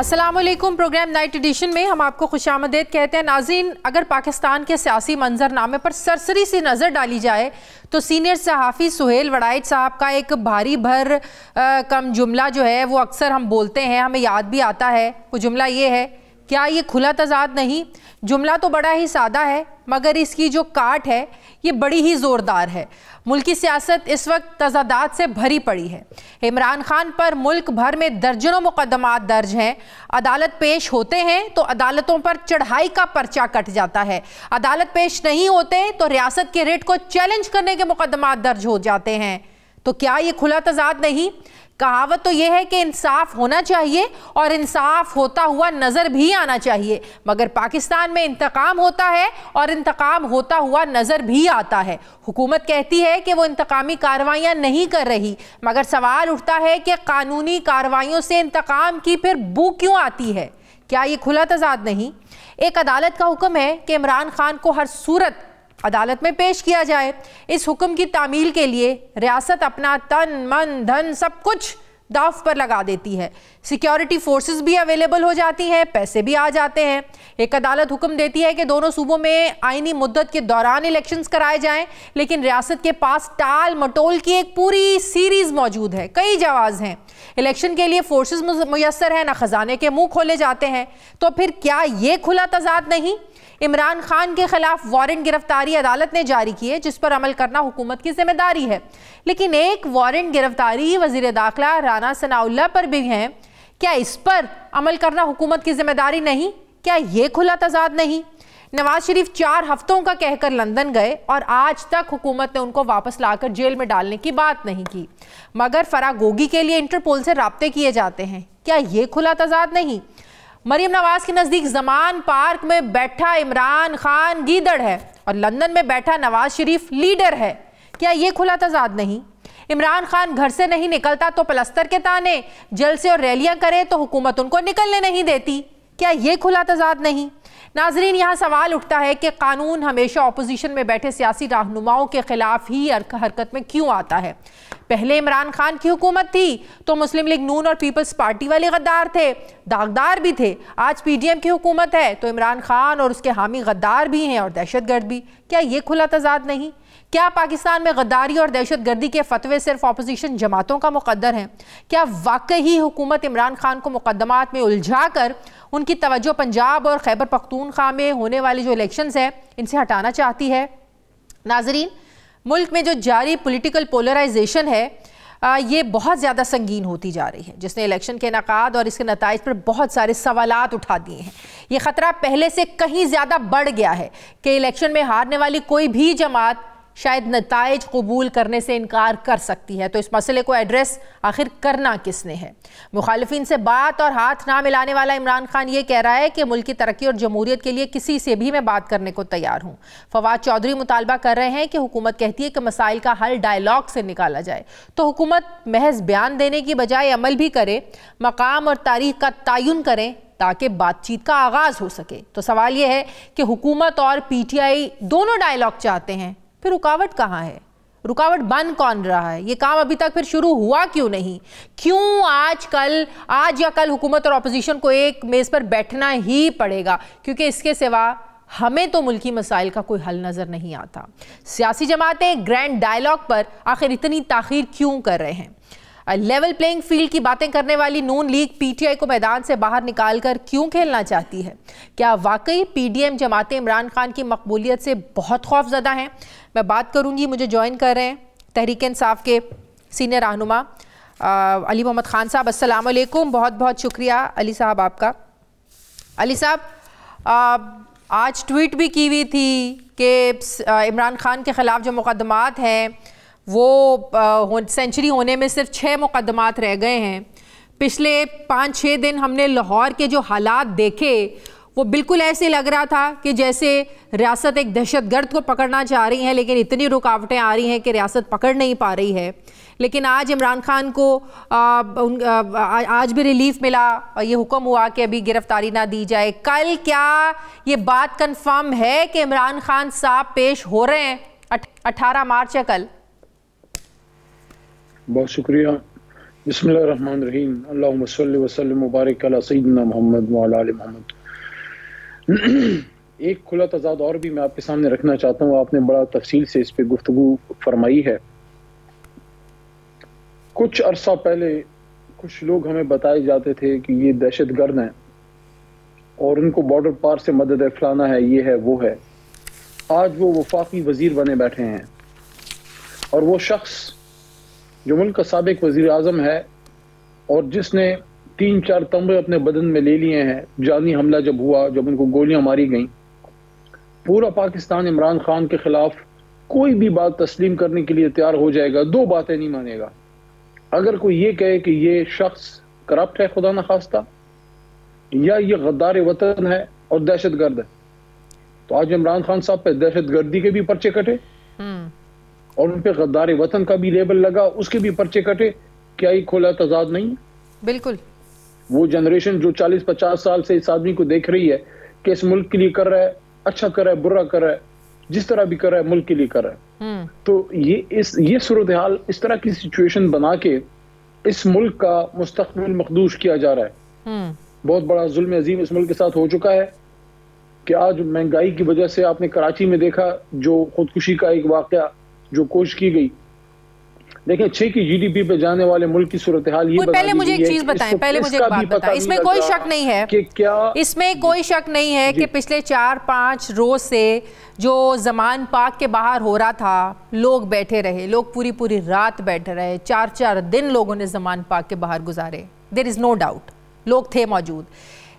अस्सलामुअलैकुम। Programme night addition में हम आपको खुशामदीद कहते हैं। नाज़रीन, अगर पाकिस्तान के सियासी मंजरनामे पर सरसरी सी नज़र डाली जाए तो सीनियर सहाफ़ी सुहेल वड़ाइच साहब का एक भारी भर कम जुमला जो है वो अक्सर हम बोलते हैं, हमें याद भी आता है। वो जुमला ये है, क्या ये खुला तजाद नहीं? जुमला तो बड़ा ही सादा है मगर इसकी जो काट है ये बड़ी ही ज़ोरदार है। मुल्की सियासत इस वक्त तजादात से भरी पड़ी है। इमरान खान पर मुल्क भर में दर्जनों मुकदमात दर्ज हैं। अदालत पेश होते हैं तो अदालतों पर चढ़ाई का पर्चा कट जाता है, अदालत पेश नहीं होते तो रियासत के रेट को चैलेंज करने के मुकदमात दर्ज हो जाते हैं। तो क्या ये खुला तजाद नहीं? कहावत तो यह है कि इंसाफ होना चाहिए और इंसाफ होता हुआ नजर भी आना चाहिए, मगर पाकिस्तान में इंतकाम होता है और इंतकाम होता हुआ नजर भी आता है। हुकूमत कहती है कि वो इंतकामी कार्रवाइयां नहीं कर रही, मगर सवाल उठता है कि कानूनी कार्रवाइयों से इंतकाम की फिर बू क्यों आती है? क्या ये खुला तजाद नहीं? एक अदालत का हुक्म है कि इमरान खान को हर सूरत अदालत में पेश किया जाए। इस हुक्म की तामील के लिए रियासत अपना तन मन धन सब कुछ दाव पर लगा देती है। सिक्योरिटी फोर्सेस भी अवेलेबल हो जाती हैं, पैसे भी आ जाते हैं। एक अदालत हुक्म देती है कि दोनों सूबों में आईनी मुद्दत के दौरान इलेक्शंस कराए जाएं, लेकिन रियासत के पास टाल मटोल की एक पूरी सीरीज मौजूद है, कई जवाज़ हैं। इलेक्शन के लिए फोर्सेस मुयस्सर है, ना खजाने के मुंह खोले जाते हैं। तो फिर क्या ये खुला तजाद नहीं? इमरान खान के खिलाफ वारंट गिरफ्तारी अदालत ने जारी की है, जिस पर अमल करना हुकूमत की जिम्मेदारी है, लेकिन एक वारंट गिरफ्तारी वजीर दाखिला राना सनाउल्लाह पर भी है। क्या इस पर अमल करना हुकूमत की जिम्मेदारी नहीं? क्या ये खुला तजाद नहीं? नवाज शरीफ 4 हफ्तों का कहकर लंदन गए और आज तक हुकूमत ने उनको वापस लाकर जेल में डालने की बात नहीं की, मगर फरागोगी के लिए इंटरपोल से राब्ते किए जाते हैं। क्या ये खुला तजाद नहीं? मरीम नवाज के नज़दीक जमान पार्क में बैठा इमरान खान गीदड़ है और लंदन में बैठा नवाज शरीफ लीडर है। क्या ये खुला तजाद नहीं? इमरान खान घर से नहीं निकलता तो प्लस्तर के ताने, जलसे और रैलियां करे तो हुकूमत उनको निकलने नहीं देती। क्या ये खुला तजाद नहीं? नाजरीन, यहाँ सवाल उठता है कि कानून हमेशा अपोजिशन में बैठे सियासी रहनुमाओं के खिलाफ ही हरकत में क्यों आता है? पहले इमरान खान की हुकूमत थी तो मुस्लिम लीग नून और पीपल्स पार्टी वाले गद्दार थे, दागदार भी थे। आज पीडीएम की हुकूमत है तो इमरान खान और उसके हामी गद्दार भी हैं और दहशतगर्द भी। क्या ये खुला तजाद नहीं? क्या पाकिस्तान में गद्दारी और दहशतगर्दी के फतवे सिर्फ अपोजिशन जमातों का मुकद्दर हैं? क्या वाकई हुकूमत इमरान खान को मुकदमात में उलझा कर उनकी तवज्जो पंजाब और खैबर पख्तूनख्वा में होने वाली जो इलेक्शंस हैं इनसे हटाना चाहती है? नाजरीन, मुल्क में जो जारी पॉलिटिकल पोलराइजेशन है ये बहुत ज़्यादा संगीन होती जा रही है, जिसने इलेक्शन के इनेकाद और इसके नताइज पर बहुत सारे सवालात उठा दिए हैं। ये ख़तरा पहले से कहीं ज़्यादा बढ़ गया है कि इलेक्शन में हारने वाली कोई भी जमात शायद नताइज कबूल करने से इनकार कर सकती है। तो इस मसले को एड्रेस आखिर करना किसने है? मुखालिफिन से बात और हाथ ना मिलाने वाला इमरान खान ये कह रहा है कि मुल्क की तरक्की और जमहूरियत के लिए किसी से भी मैं बात करने को तैयार हूँ। फवाद चौधरी मुतालबा कर रहे हैं कि हुकूमत कहती है कि मसाइल का हल डायलॉग से निकाला जाए, तो हुकूमत महज बयान देने की बजाय अमल भी करे, मकाम और तारीख का तयन करें ताकि बातचीत का आगाज हो सके। तो सवाल यह है कि हुकूमत और पीटीआई दोनों डायलॉग चाहते हैं, फिर रुकावट कहाँ है? रुकावट बन कौन रहा है? ये काम अभी तक फिर शुरू हुआ क्यों नहीं? क्यों आज या कल हुकूमत और अपोजिशन को एक मेज पर बैठना ही पड़ेगा? क्योंकि इसके सिवा हमें तो मुल्की मसाइल का कोई हल नजर नहीं आता। सियासी जमातें ग्रैंड डायलॉग पर आखिर इतनी ताखीर क्यों कर रहे हैं? लेवल प्लेइंग फील्ड की बातें करने वाली नून लीग पीटीआई को मैदान से बाहर निकालकर क्यों खेलना चाहती है? क्या वाकई पीडीएम जमातें इमरान खान की मकबूलियत से बहुत खौफजदा हैं? मैं बात करूंगी, मुझे ज्वाइन कर रहे हैं तहरीक इंसाफ के सीनियर रहनुमा अली मोहम्मद खान साहब। अस्सलाम वालेकुम, बहुत बहुत शुक्रिया अली साहब आपका। अली साहब, आज ट्वीट भी की हुई थी कि इमरान खान के ख़िलाफ़ जो मुकदमात हैं वो सेंचुरी होने में सिर्फ 6 मुकदमात रह गए हैं। पिछले 5-6 दिन हमने लाहौर के जो हालात देखे वो बिल्कुल ऐसे लग रहा था कि जैसे रियासत एक दहशतगर्द को पकड़ना चाह रही है, लेकिन इतनी रुकावटें आ रही हैं कि रियासत पकड़ नहीं पा रही है। लेकिन आज इमरान खान को आज भी रिलीफ मिला और ये हुक्म हुआ कि अभी गिरफ्तारी ना दी जाए। कल क्या ये बात कंफर्म है कि इमरान खान साहब पेश हो रहे हैं 18 मार्च या कल? बहुत शुक्रिया। बिस्मिल्लाहिर्रहमानिर्रहीम। अल्लाहुम्मा सल्लि व सल्लिम मुबारक अला सय्यिदिना मोहम्मद व अला आलि मोहम्मद। एक खुला तजाद और भी मैं आपके सामने रखना चाहता हूँ। आपने बड़ा तफसील से इस पे गुफ्तगू फरमाई है। कुछ अरसा पहले कुछ लोग हमें बताए जाते थे कि ये दहशतगर्द हैं और उनको बॉर्डर पार से मदद है, फलाना है, ये है, वो है। आज वो वफाकी वजीर बने बैठे हैं और वो शख्स जो मुल्क का साबिक वजीर आजम है और जिसने 3-4 तमगे अपने बदन में ले लिए हैं, जानी हमला जब हुआ, जब उनको गोलियां मारी गईं, पूरा पाकिस्तान इमरान खान के खिलाफ कोई भी बात तस्लीम करने के लिए तैयार हो जाएगा। दो बातें नहीं मानेगा। अगर कोई ये कहे कि ये शख्स करप्ट है खुदा न खास्ता, या ये गद्दार वतन है और दहशतगर्द है, तो आज इमरान खान साहब पे दहशतगर्दी के भी पर्चे कटे और उन पे गद्दार वतन का भी लेबल लगा, उसके भी पर्चे कटे। क्या ये खुला तजाद नहीं है? बिल्कुल। वो जनरेशन जो 40-50 साल से इस आदमी को देख रही है कि इस मुल्क के लिए कर रहा है, अच्छा कर रहा है, बुरा कर रहा है, जिस तरह भी कर रहा है मुल्क के लिए कर रहा है, तो ये सूरत हाल, इस तरह की सिचुएशन बना के इस मुल्क का मुस्तकबिल मखदूश किया जा रहा है। बहुत बड़ा जुल्म अजीम इस मुल्क के साथ हो चुका है कि आज महंगाई की वजह से आपने कराची में देखा जो खुदकुशी का एक वाकया जो कोशिश की गई। देखें, 6 की जीडीपी पे जाने वाले मुल्क की सूरत हाल ये पहले मुझे एक चीज बताएं, पहले मुझे एक बात बताएं। इसमें कोई शक नहीं है कि इसमें कोई शक नहीं है कि पिछले 4-5 रोज से जो जमान पाक के बाहर हो रहा था, लोग बैठे रहे, लोग पूरी पूरी रात बैठे रहे, 4-4 दिन लोगों ने जमान पाक के बाहर गुजारे। देयर इज नो डाउट, लोग थे मौजूद।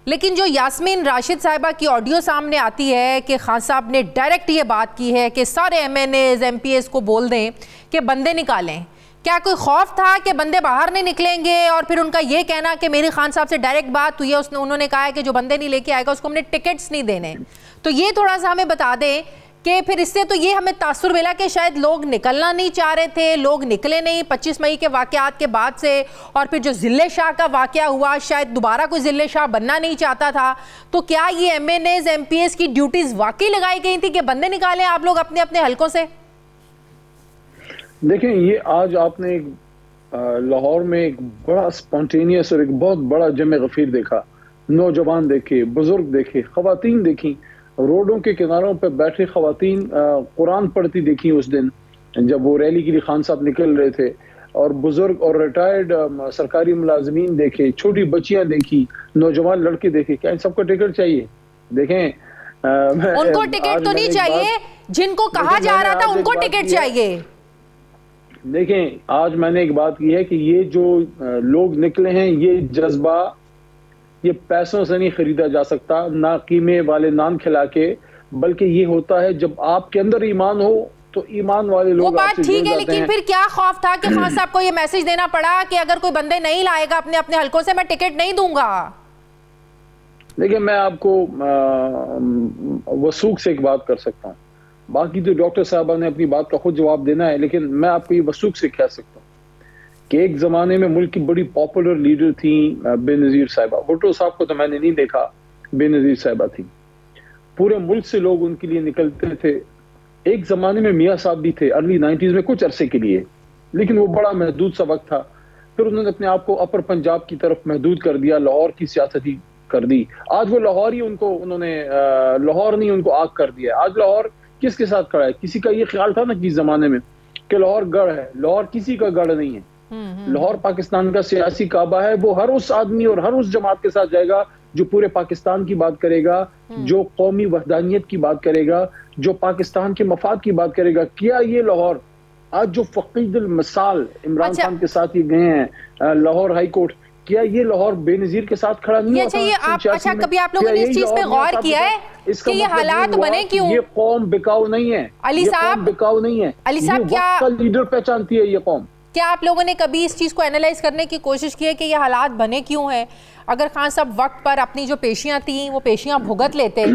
लेकिन जो यास्मीन राशिद साहिबा की ऑडियो सामने आती है कि खान साहब ने डायरेक्ट ये बात की है कि सारे एमएनएज एमपीएस को बोल दें कि बंदे निकालें, क्या कोई खौफ था कि बंदे बाहर नहीं निकलेंगे? और फिर उनका ये कहना कि मेरी खान साहब से डायरेक्ट बात हुई है, उन्होंने कहा है कि जो बंदे नहीं लेके आएगा उसको हमने टिकट्स नहीं देने। तो ये थोड़ा सा हमें बता दें कि फिर इससे तो ये हमें तासुर मिला कि शायद लोग निकलना नहीं चाह रहे थे, लोग निकले नहीं 25 मई के वाकयात के बाद से। और फिर जो जिले शाह का वाकया हुआ, शायद दोबारा कोई जिले शाह बनना नहीं चाहता था। तो क्या ये एमएनएज एमपीएस की ड्यूटीज वाकई लगाई गई थी कि बंदे निकालें आप लोग अपने अपने हलकों से? देखें, ये आज आपने लाहौर में एक बड़ा स्पॉन्टेनियस और एक बहुत बड़ा जमे गफीर देखा। नौजवान देखे, बुजुर्ग देखे, खवातीन देखी, रोडों के किनारों पर बैठे खवातीन कुरान पढ़ती देखी उस दिन जब वो रैली के लिए खान साहब निकल रहे थे। और बुजुर्ग और रिटायर्ड सरकारी मुलाजमीन देखे, छोटी बच्चियां देखी, नौजवान लड़के देखे। क्या इन सबको टिकट चाहिए? देखें, उनको टिकट तो नहीं चाहिए, जिनको कहा जा रहा था उनको टिकट चाहिए। देखें, आज मैंने एक बात की है कि ये जो लोग निकले हैं, ये जज्बा ये पैसों से नहीं खरीदा जा सकता, ना कीमे वाले नान खिला के, बल्कि ये होता है जब आपके अंदर ईमान हो तो ईमान वाले लोग। वो बात ठीक है, लेकिन फिर क्या खौफ था कि खान साहब को ये मैसेज देना पड़ा कि अगर कोई बंदे नहीं लाएगा अपने अपने हलकों से, मैं टिकट नहीं दूंगा? देखिए, मैं आपको वसूख से एक बात कर सकता हूँ, बाकी तो डॉक्टर साहबा ने अपनी बात का खुद जवाब देना है, लेकिन मैं आपको ये वसूख से कह सकता हूँ कि एक जमाने में मुल्क की बड़ी पॉपुलर लीडर थी बेनजीर साहिबा। भुट्टो साहब को तो मैंने नहीं देखा, बेनजीर साहिबा थी। पूरे मुल्क से लोग उनके लिए निकलते थे। एक जमाने में मियाँ साहब भी थे अर्ली 90s में कुछ अरसे के लिए, लेकिन वो बड़ा महदूद सा वक्त था। फिर उन्होंने अपने आप को अपर पंजाब की तरफ महदूद कर दिया, लाहौर की सियासत कर दी। आज वो लाहौर ही उनको, उन्होंने लाहौर नहीं उनको आग कर दिया। आज लाहौर किसके साथ खड़ा है? किसी का ये ख्याल था ना कि इस जमाने में कि लाहौर गढ़ है, लाहौर किसी का गढ़ नहीं है। लाहौर पाकिस्तान का सियासी काबा है। वो हर उस आदमी और हर उस जमात के साथ जाएगा जो पूरे पाकिस्तान की बात करेगा, जो कौमी वहदानियत की बात करेगा, जो पाकिस्तान के मफाद की बात करेगा। क्या ये लाहौर आज जो फकीदुल मिसाल इमरान खान के साथ ये गए हैं लाहौर हाई कोर्ट, क्या ये लाहौर बेनजीर के साथ खड़ा नहीं होता? अच्छा, कभी आप लोगों ने इस चीज पे गौर किया है कि ये हालात बने क्यों? ये कौम बिकाऊ नहीं है अली साहब, बिकाऊ नहीं है। अली साहब, क्या लीडर पहचानती है ये कौम? क्या आप लोगों ने कभी इस चीज को एनालाइज करने की कोशिश की है कि ये हालात बने क्यों हैं? अगर खान साहब वक्त पर अपनी जो पेशियां थी वो पेशियां भुगत लेते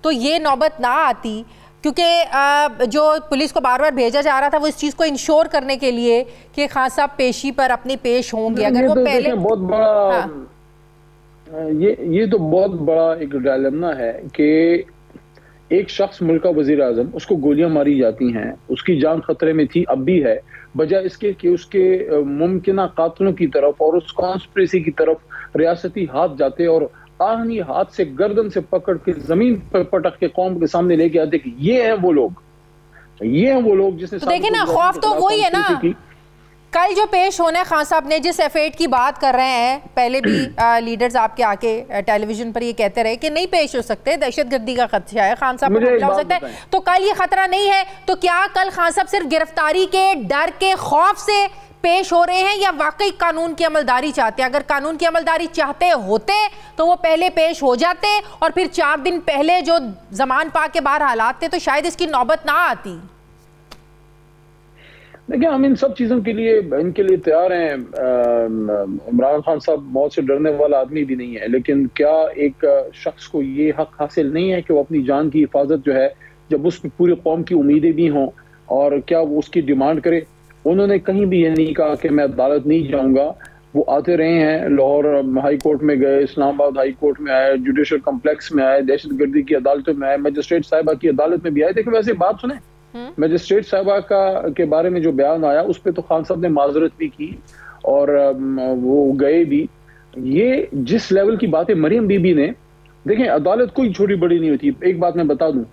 तो ये नौबत ना आती, क्योंकि जो पुलिस को बार बार भेजा जा रहा था वो इस चीज को इंश्योर करने के लिए कि खान साहब पेशी पर अपनी पेश होंगे। अगर वो पहले बहुत बड़ा ये तो बहुत बड़ा एक डायलेमा है कि एक शख्स मुल्क का वजीर आजम, उसको गोलियां मारी जाती हैं, उसकी जान खतरे में थी, अब भी है, बजाय इसके कि उसके मुमकिना कातलों की तरफ और उस कॉन्स्पिरेसी की तरफ रियासती हाथ जाते और आहनी हाथ से गर्दन से पकड़ के जमीन पर पटक के कौम के सामने लेके आते कि ये हैं वो लोग, ये हैं वो लोग जिसने तो देखिए ना, खौफ तो वही है ना। कल जो पेश होना है, खान साहब ने जिस F8 की बात कर रहे हैं, पहले भी लीडर्स आपके आके टेलीविजन पर ये कहते रहे कि नहीं पेश हो सकते, दहशतगर्दी का खदशा है, खान साहब को हमला हो सकता है, तो कल ये खतरा नहीं है, तो क्या कल खान साहब सिर्फ गिरफ्तारी के डर के खौफ से पेश हो रहे हैं या वाकई कानून की अमलदारी चाहते हैं? अगर कानून की अमलदारी चाहते होते तो वो पहले पेश हो जाते और फिर 4 दिन पहले जो जमान पा के बाहर हालात थे तो शायद इसकी नौबत ना आती। देखिए, हम इन सब चीज़ों के लिए इनके लिए तैयार हैं। इमरान खान साहब मौत से डरने वाला आदमी भी नहीं है, लेकिन क्या एक शख्स को ये हक हासिल नहीं है कि वो अपनी जान की हिफाजत जो है, जब उस पर पूरी कौम की उम्मीदें भी हों, और क्या वो उसकी डिमांड करे? उन्होंने कहीं भी ये नहीं कहा कि मैं अदालत नहीं जाऊंगा। वो आते रहे हैं, लाहौर हाई कोर्ट में गए, इस्लामाबाद हाई कोर्ट में आए, जुडिशल कम्प्लेक्स में आए, दहशतगर्दी की अदालतों में आए, मजिस्ट्रेट साहिबा की अदालत में भी आए। देखिए, वैसे बात सुने, मजिस्ट्रेट साहिबा के बारे में जो बयान आया उस पर तो खान साहब ने माजरत भी की और वो गए भी। ये जिस लेवल की बातें मरियम बीबी ने, देखें, अदालत कोई छोटी बड़ी नहीं होती। एक बात मैं बता दूं,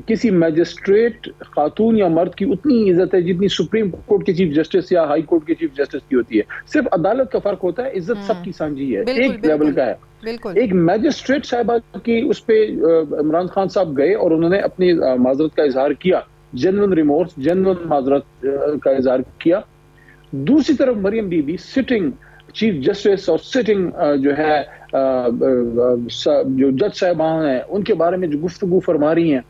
किसी मैजिस्ट्रेट खातून या मर्द की उतनी इज्जत है जितनी सुप्रीम कोर्ट के चीफ जस्टिस या हाई कोर्ट के चीफ जस्टिस की होती है। सिर्फ अदालत का फर्क होता है, इज्जत सबकी साझी है, एक लेवल का है। एक मैजिस्ट्रेट साहिबा की उस पे इमरान खान साहब गए और उन्होंने अपनी माजरत का इजहार किया, जेन्युइन रिमोर्स, जेन्युइन माजरत का इजहार किया। दूसरी तरफ मरियम बीबी सिटिंग चीफ जस्टिस और सिटिंग जो है जो जज साहिबान हैं, उनके बारे में जो गुफ्तगू फरमा रही हैं,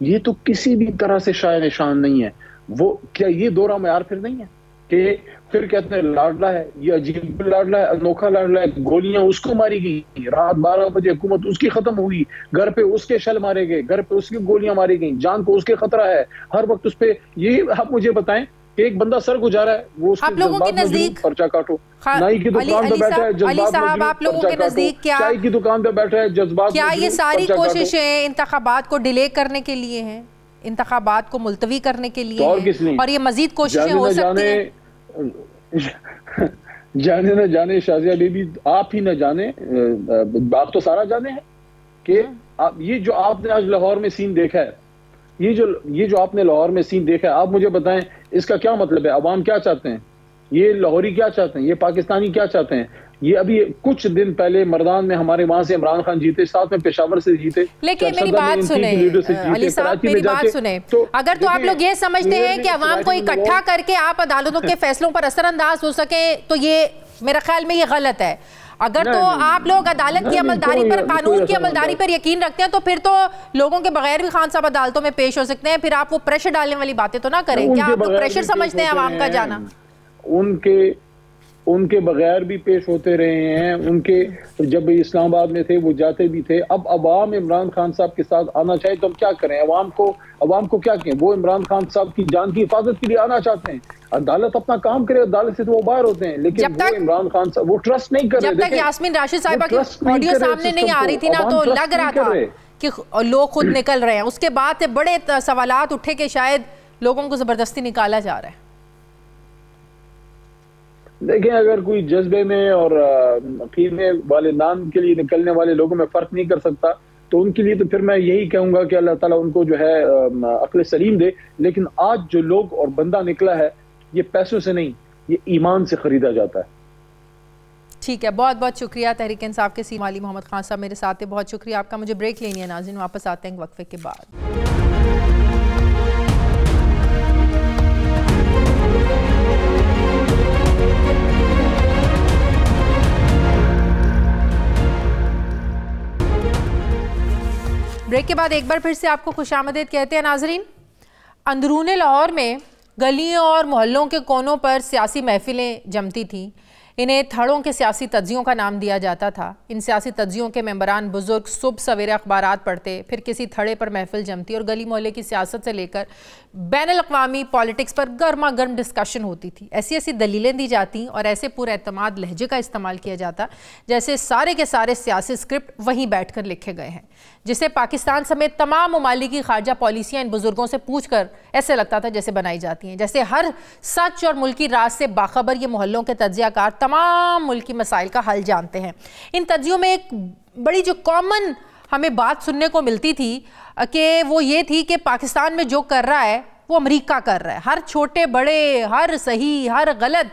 ये तो किसी भी तरह से शाय निशान नहीं है। वो क्या ये दोहरा मयार फिर नहीं है कि फिर कहते हैं लाडला है, ये अजीब लाडला है, अनोखा लाडला है, गोलियां उसको मारी गई, रात 12 बजे हुकूमत उसकी खत्म हुई, घर पे उसके शल मारे गए, घर पे उसकी गोलियां मारी गई, जान को उसके खतरा है हर वक्त उस पे। ये आप मुझे बताएं कि एक बंदा सर गुजारा है, वो आप लोगों के नजदीक पर्चा काटो, नाई की दुकान पे बैठा है, जज्बात, आप लोगों के नजदीक क्या चाय की दुकान पे बैठा है, जज्बात, क्या ये सारी कोशिशें इंतखाबात को डिले करने के लिए हैं, इंतखाबात को मुलतवी करने के लिए हैं, और ये मजीद कोशिशें हो सकती हैं? जाने न जाने शाजिया बीबी, आप ही न जाने, आप तो सारा जाने हैं कि आप ये जो आपने आज लाहौर में सीन देखा है, ये जो आपने लाहौर में सीन देखा है, आप मुझे बताएं इसका क्या मतलब है? अवाम क्या चाहते हैं? ये लाहौरी क्या चाहते हैं? ये पाकिस्तानी क्या चाहते हैं? ये अभी कुछ दिन पहले मर्दान में हमारे वहां से इमरान खान जीते, साथ में पेशावर से जीते। लेकिन मेरी बात सुने अली साहब, मेरी बात सुने, अगर तो आप लोग ये समझते हैं कि अवाम को इकट्ठा करके आप अदालतों के फैसलों पर असरअंदाज हो सके, तो ये मेरे ख्याल में ये गलत है। अगर तो आप लोग अदालत की अमलदारी पर, कानून की अमलदारी पर यकीन रखते हैं, तो फिर तो लोगों के बगैर भी खान साहब अदालतों में पेश हो सकते हैं। फिर आप वो प्रेशर डालने वाली बातें तो ना करें। क्या आप प्रेशर समझते हैं अवाम का जाना? उनके बगैर भी पेश होते रहे हैं। उनके जब इस्लामाबाद में थे वो जाते भी थे। अब अवाम इमरान खान साहब के साथ आना चाहे तो हम क्या करें? अवाम को क्या कहें? वो इमरान खान साहब की जान की हिफाजत के लिए आना चाहते हैं। अदालत अपना काम करे, अदालत से तो वो बाहर होते हैं, लेकिन वो इमरान खान साहब वो ट्रस्ट नहीं कर रहे। जब तक यास्मीन राशिद साहिबा की ऑडियो सामने नहीं आ रही थी ना, तो लग रहा था कि लोग खुद निकल रहे हैं। उसके बाद से बड़े सवालात उठे कि शायद लोगों को जबरदस्ती निकाला जा रहा है। देखें, अगर कोई जज्बे में और खीमे वाले नाम के लिए निकलने वाले लोगों में फर्क नहीं कर सकता, तो उनके लिए तो फिर मैं यही कहूंगा कि अल्लाह ताला उनको जो है अक्ल सलीम दे। लेकिन आज जो लोग और बंदा निकला है, ये पैसों से नहीं, ये ईमान से खरीदा जाता है। ठीक है, बहुत बहुत शुक्रिया तहरीक इंसाफ के सीएम अली मोहम्मद खान साहब मेरे साथ है। बहुत शुक्रिया आपका। मुझे ब्रेक लेनी है नाज़रीन, वापस आते हैं वक्फे के बाद। ब्रेक के बाद एक बार फिर से आपको खुशामदीद कहते हैं नाजरीन। अंदरूने लाहौर में गलियों और मोहल्लों के कोनों पर सियासी महफिलें जमती थीं, इन्हें थड़ों के सियासी तज्जियों का नाम दिया जाता था। इन सियासी तज्जियों के मेंबरान बुजुर्ग सुबह सवेरे अखबारात पढ़ते, फिर किसी थड़े पर महफिल जमती और गली मोहल्ले की सियासत से लेकर बैनुल-अक़वामी पॉलिटिक्स पर गर्मा गर्म डिस्कशन होती थी। ऐसी ऐसी दलीलें दी जाती और ऐसे पूरे एतमाद लहजे का इस्तेमाल किया जाता जैसे सारे के सारे सियासी स्क्रिप्ट वहीं बैठ कर लिखे गए हैं, जिसे पाकिस्तान समेत तमाम ममालिक की खारजा पॉलिसियाँ इन बुजुर्गों से पूछ कर ऐसे लगता था जैसे बनाई जाती हैं, जैसे हर सच और मुल्की राज से बाखबर ये मोहल्लों के तज्जियाकार तमाम मुल्की मसाइल का हल जानते हैं। इन तज्जियों में एक बड़ी जो कॉमन हमें बात सुनने को मिलती थी कि वो ये थी कि पाकिस्तान में जो कर रहा है वो अमेरिका कर रहा है। हर छोटे बड़े, हर सही, हर गलत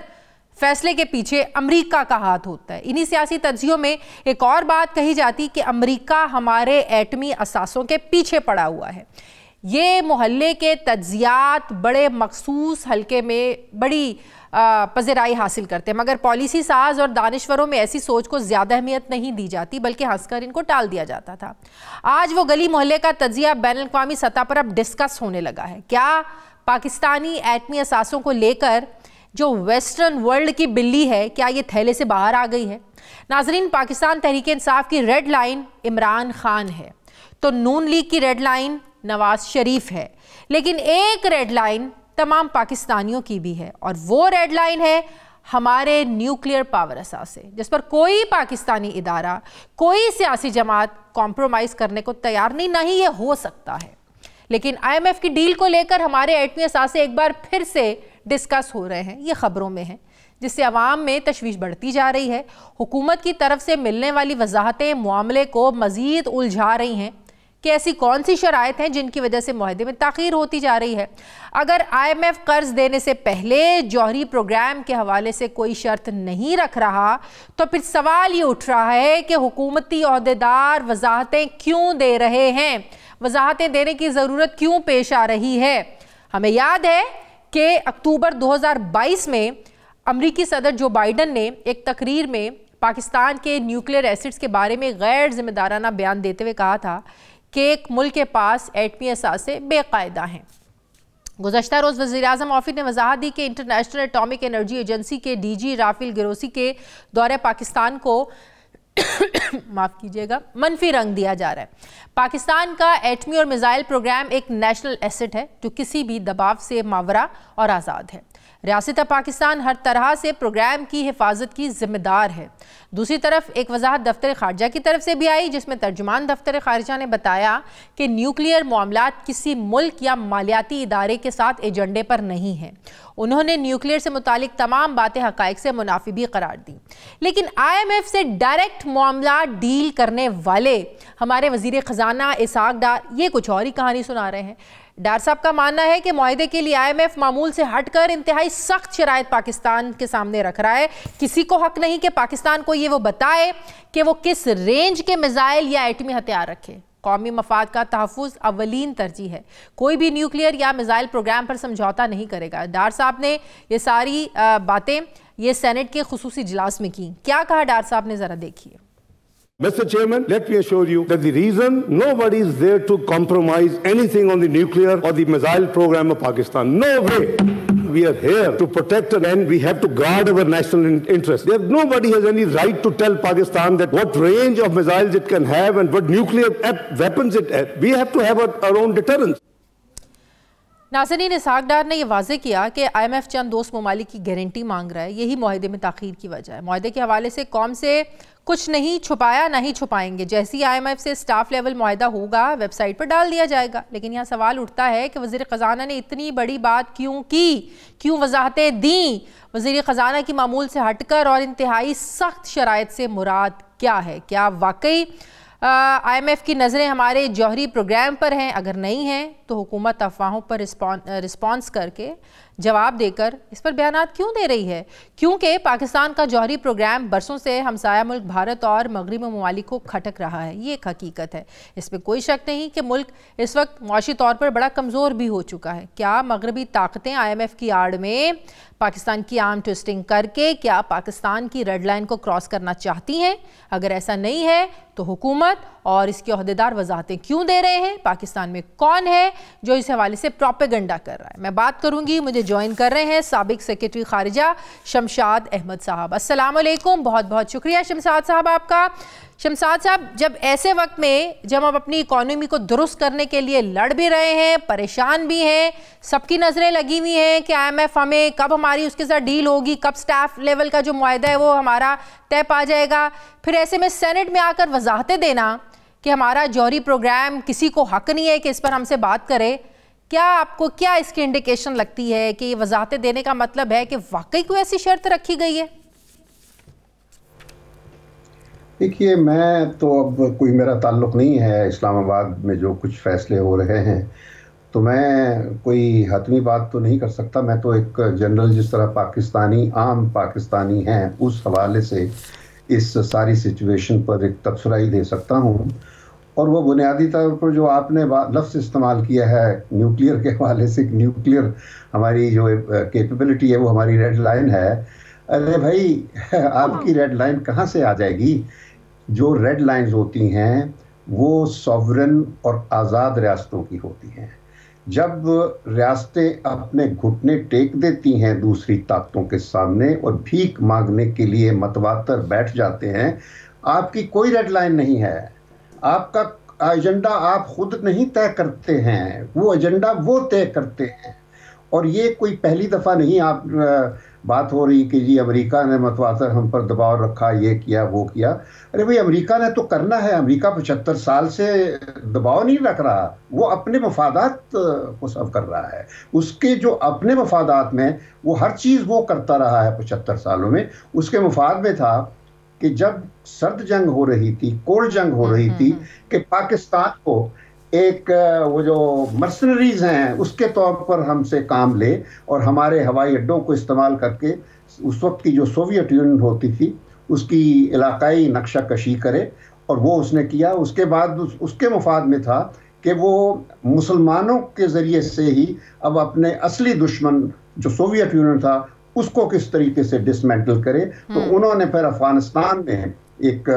फैसले के पीछे अमेरिका का हाथ होता है। इन्हीं सियासी तज्जियों में एक और बात कही जाती कि अमेरिका हमारे एटमी असासों के पीछे पड़ा हुआ है। ये मोहल्ले के तज्जियात बड़े मखसूस हल्के में बड़ी पज़राई हासिल करते हैं, मगर पॉलिसी साज और दानिश्वरों में ऐसी सोच को ज़्यादा अहमियत नहीं दी जाती, बल्कि हंसकर इनको टाल दिया जाता था। आज वो गली मोहल्ले का तज्जिया बैनुल-अक़वामी सतह पर अब डिस्कस होने लगा है। क्या पाकिस्तानी एटमी असासों को लेकर जो वेस्टर्न वर्ल्ड की बिल्ली है, क्या ये थैले से बाहर आ गई है? नाजरीन, पाकिस्तान तहरीक इंसाफ की रेड लाइन इमरान खान है, तो नून लीग की रेड लाइन नवाज शरीफ है, लेकिन एक रेड लाइन तमाम पाकिस्तानियों की भी है, और वो रेड लाइन है हमारे न्यूक्लियर पावर असासे, जिस पर कोई पाकिस्तानी इदारा, कोई सियासी जमात कॉम्प्रोमाइज़ करने को तैयार नहीं, ना ही ये हो सकता है। लेकिन IMF की डील को लेकर हमारे एटमी असासे एक बार फिर से डिस्कस हो रहे हैं, ये खबरों में है, जिससे अवाम में तशवीश बढ़ती जा रही है। हुकूमत की तरफ से मिलने वाली वजाहतें मामले को मज़ीद उलझा रही हैं कि ऐसी कौन सी शराइत हैं जिनकी वजह से मुआहदे में ताख़ीर होती जा रही है। अगर IMF कर्ज देने से पहले जौहरी प्रोग्राम के हवाले से कोई शर्त नहीं रख रहा, तो फिर सवाल ये उठ रहा है कि हुकूमती ओहदेदार वजाहतें क्यों दे रहे हैं, वजाहतें देने की ज़रूरत क्यों पेश आ रही है। हमें याद है कि अक्टूबर 2022 में अमरीकी सदर जो बाइडन ने एक तकरीर में पाकिस्तान के न्यूक्लियर एसिड्स के बारे में गैर जिम्मेदाराना बयान देते हुए कहा था कि एक मुल्क के पास एटमी असासे बेकायदा हैं। गुज़श्ता रोज़ वज़ीर-ए-आज़म ऑफिस ने वजाहत दी कि इंटरनेशनल एटॉमिक एनर्जी एजेंसी के DG राफेल ग्रोसी के दौरे पाकिस्तान को माफ़ कीजिएगा मनफी रंग दिया जा रहा है। पाकिस्तान का एटमी और मिसाइल प्रोग्राम एक नेशनल एसेट है जो किसी भी दबाव से मावरा और आज़ाद है। रियासत पाकिस्तान हर तरह से प्रोग्राम की हिफाजत की जिम्मेदार है। दूसरी तरफ एक वजाहत दफ्तर खारजा की तरफ से भी आई, जिसमें तर्जुमान दफ्तर खारजा ने बताया कि न्यूक्लियर मामलात किसी मुल्क या मालियाती इदारे के साथ एजेंडे पर नहीं है। उन्होंने न्यूक्लियर से मुतालिक तमाम बातें हक़ाइक़ से मुनाफी भी करार दी। लेकिन IMF से डायरेक्ट मामला डील करने वाले हमारे वज़ीर ख़जाना इसहाक डार ये कुछ और ही कहानी सुना रहे हैं। डार साहब का मानना है कि मुआहदे के लिए IMF मामूल से हटकर इंतहाई सख्त शराइत पाकिस्तान के सामने रख रहा है। किसी को हक नहीं कि पाकिस्तान को ये वो बताए कि वो किस रेंज के मिसाइल या एटमी हथियार रखे। कौमी मफाद का तहफ़्फ़ुज़ अव्वलीन तरजीह है। कोई भी न्यूक्लियर या मिसाइल प्रोग्राम पर समझौता नहीं करेगा। डार साहब ने ये सारी बातें ये सेनेट के खुसूसी इजलास में की। क्या कहा डार साहब ने, ज़रा देखिए। Mr. Chairman, let me assure you that the reason nobody is there to compromise anything on the nuclear or the missile program of Pakistan. No way. We are here to protect and we have to guard our national interest. Nobody has any right to tell Pakistan that what range of missiles it can have and what nuclear weapons it has. We have to have our own deterrence. नाज़रीन, इसहाक डार ने यह वाज़े किया कि IMF चंद दोस्त ममालिक की guarantee मांग रहा है, यही मुआहदे में ताख़ीर की वजह है। मुआहदे के हवाले से कौम से कुछ नहीं छुपाया, नहीं छुपाएंगे। जैसे ही IMF से स्टाफ लेवल मुआहदा होगा वेबसाइट पर डाल दिया जाएगा। लेकिन यहाँ सवाल उठता है कि वज़ीर ख़जाना ने इतनी बड़ी बात क्यों की, क्यों वजाहतें दी? वज़ीर ख़जाना की मामूल से हटकर और इंतहाई सख्त शराइत से मुराद क्या है? क्या वाकई IMF की नज़रें हमारे जौहरी प्रोग्राम पर हैं? अगर नहीं हैं तो हुकूमत अफवाहों पर रिस्पॉन्स करके जवाब देकर इस पर बयानात क्यों दे रही है? क्योंकि पाकिस्तान का जौहरी प्रोग्राम बरसों से हमसाया मुल्क भारत और मगरबी ममालिक को खटक रहा है। ये एक हकीकत है, इसमें कोई शक नहीं कि मुल्क इस वक्त मुआशी तौर पर बड़ा कमज़ोर भी हो चुका है। क्या मगरबी ताकतें IMF की आड़ में पाकिस्तान की आर्म ट्विस्टिंग करके क्या पाकिस्तान की रेड लाइन को क्रॉस करना चाहती हैं? अगर ऐसा नहीं है तो हुकूमत और इसके ओहदेदार वजाहतें क्यों दे रहे हैं? पाकिस्तान में कौन है जो इस हवाले से प्रोपेगेंडा कर रहा है? मैं बात करूंगी, मुझे ज्वाइन कर रहे हैं साबिक सेक्रेटरी खारिजा शमशाद अहमद साहब। अस्सलाम वालेकुम, बहुत बहुत शुक्रिया शमशाद साहब आपका। शमशाद साहब, जब ऐसे वक्त में जब हम अपनी इकॉनमी को दुरुस्त करने के लिए लड़ भी रहे हैं, परेशान भी हैं, सबकी नज़रें लगी हुई हैं कि IMF हमें कब हमारी उसके साथ डील होगी, कब स्टाफ लेवल का जो मुआहदा है वो हमारा तय पा जाएगा, फिर ऐसे में सेनेट में आकर वजाहतें देना कि हमारा जौहरी प्रोग्राम किसी को हक नहीं है कि इस पर हमसे बात करे, क्या आपको क्या इसकी इंडिकेशन लगती है कि ये वजाहतें देने का मतलब है कि वाकई कोई ऐसी शर्त रखी गई है? देखिए, मैं तो अब कोई मेरा ताल्लुक़ नहीं है इस्लामाबाद में जो कुछ फैसले हो रहे हैं, तो मैं कोई हतमी बात तो नहीं कर सकता। मैं तो एक जनरल जिस तरह पाकिस्तानी आम पाकिस्तानी हैं उस हवाले से इस सारी सिचुएशन पर एक तबसरा ही दे सकता हूँ। और वो बुनियादी तौर पर जो आपने लफ्ज़ इस्तेमाल किया है न्यूक्लियर के हवाले से, न्यूक्लियर हमारी जो कैपेबिलिटी है वो हमारी रेड लाइन है। अरे भाई, आपकी रेड लाइन कहाँ से आ जाएगी? जो रेड लाइंस होती हैं वो सॉवरन और आज़ाद रियासतों की होती हैं। जब रियासतें अपने घुटने टेक देती हैं दूसरी ताकतों के सामने और भीख मांगने के लिए मतवातर बैठ जाते हैं, आपकी कोई रेड लाइन नहीं है। आपका एजेंडा आप खुद नहीं तय करते हैं, वो एजेंडा वो तय करते हैं। और ये कोई पहली दफ़ा नहीं आप बात हो रही कि जी अमेरिका ने मतवातर हम पर दबाव रखा, ये किया वो किया। अरे भाई, अमेरिका ने तो करना है। अमेरिका 75 साल से दबाव नहीं रख रहा, वो अपने मफादात को सर्व कर रहा है। उसके जो अपने मफादात में वो हर चीज़ वो करता रहा है 75 सालों में। उसके मफाद में था कि जब सर्द जंग हो रही थी, कोल्ड जंग हो रही थी, कि पाकिस्तान को एक वो जो मर्सनरीज हैं उसके तौर पर हमसे काम ले और हमारे हवाई अड्डों को इस्तेमाल करके उस वक्त की जो सोवियत यूनियन होती थी उसकी इलाकाई नक्शा कशी करे। और वो उसने किया। उसके बाद उसके मफाद में था कि वो मुसलमानों के ज़रिए से ही अब अपने असली दुश्मन जो सोवियत यूनियन था उसको किस तरीके से डिसमेंटल करे। तो उन्होंने फिर अफगानिस्तान में एक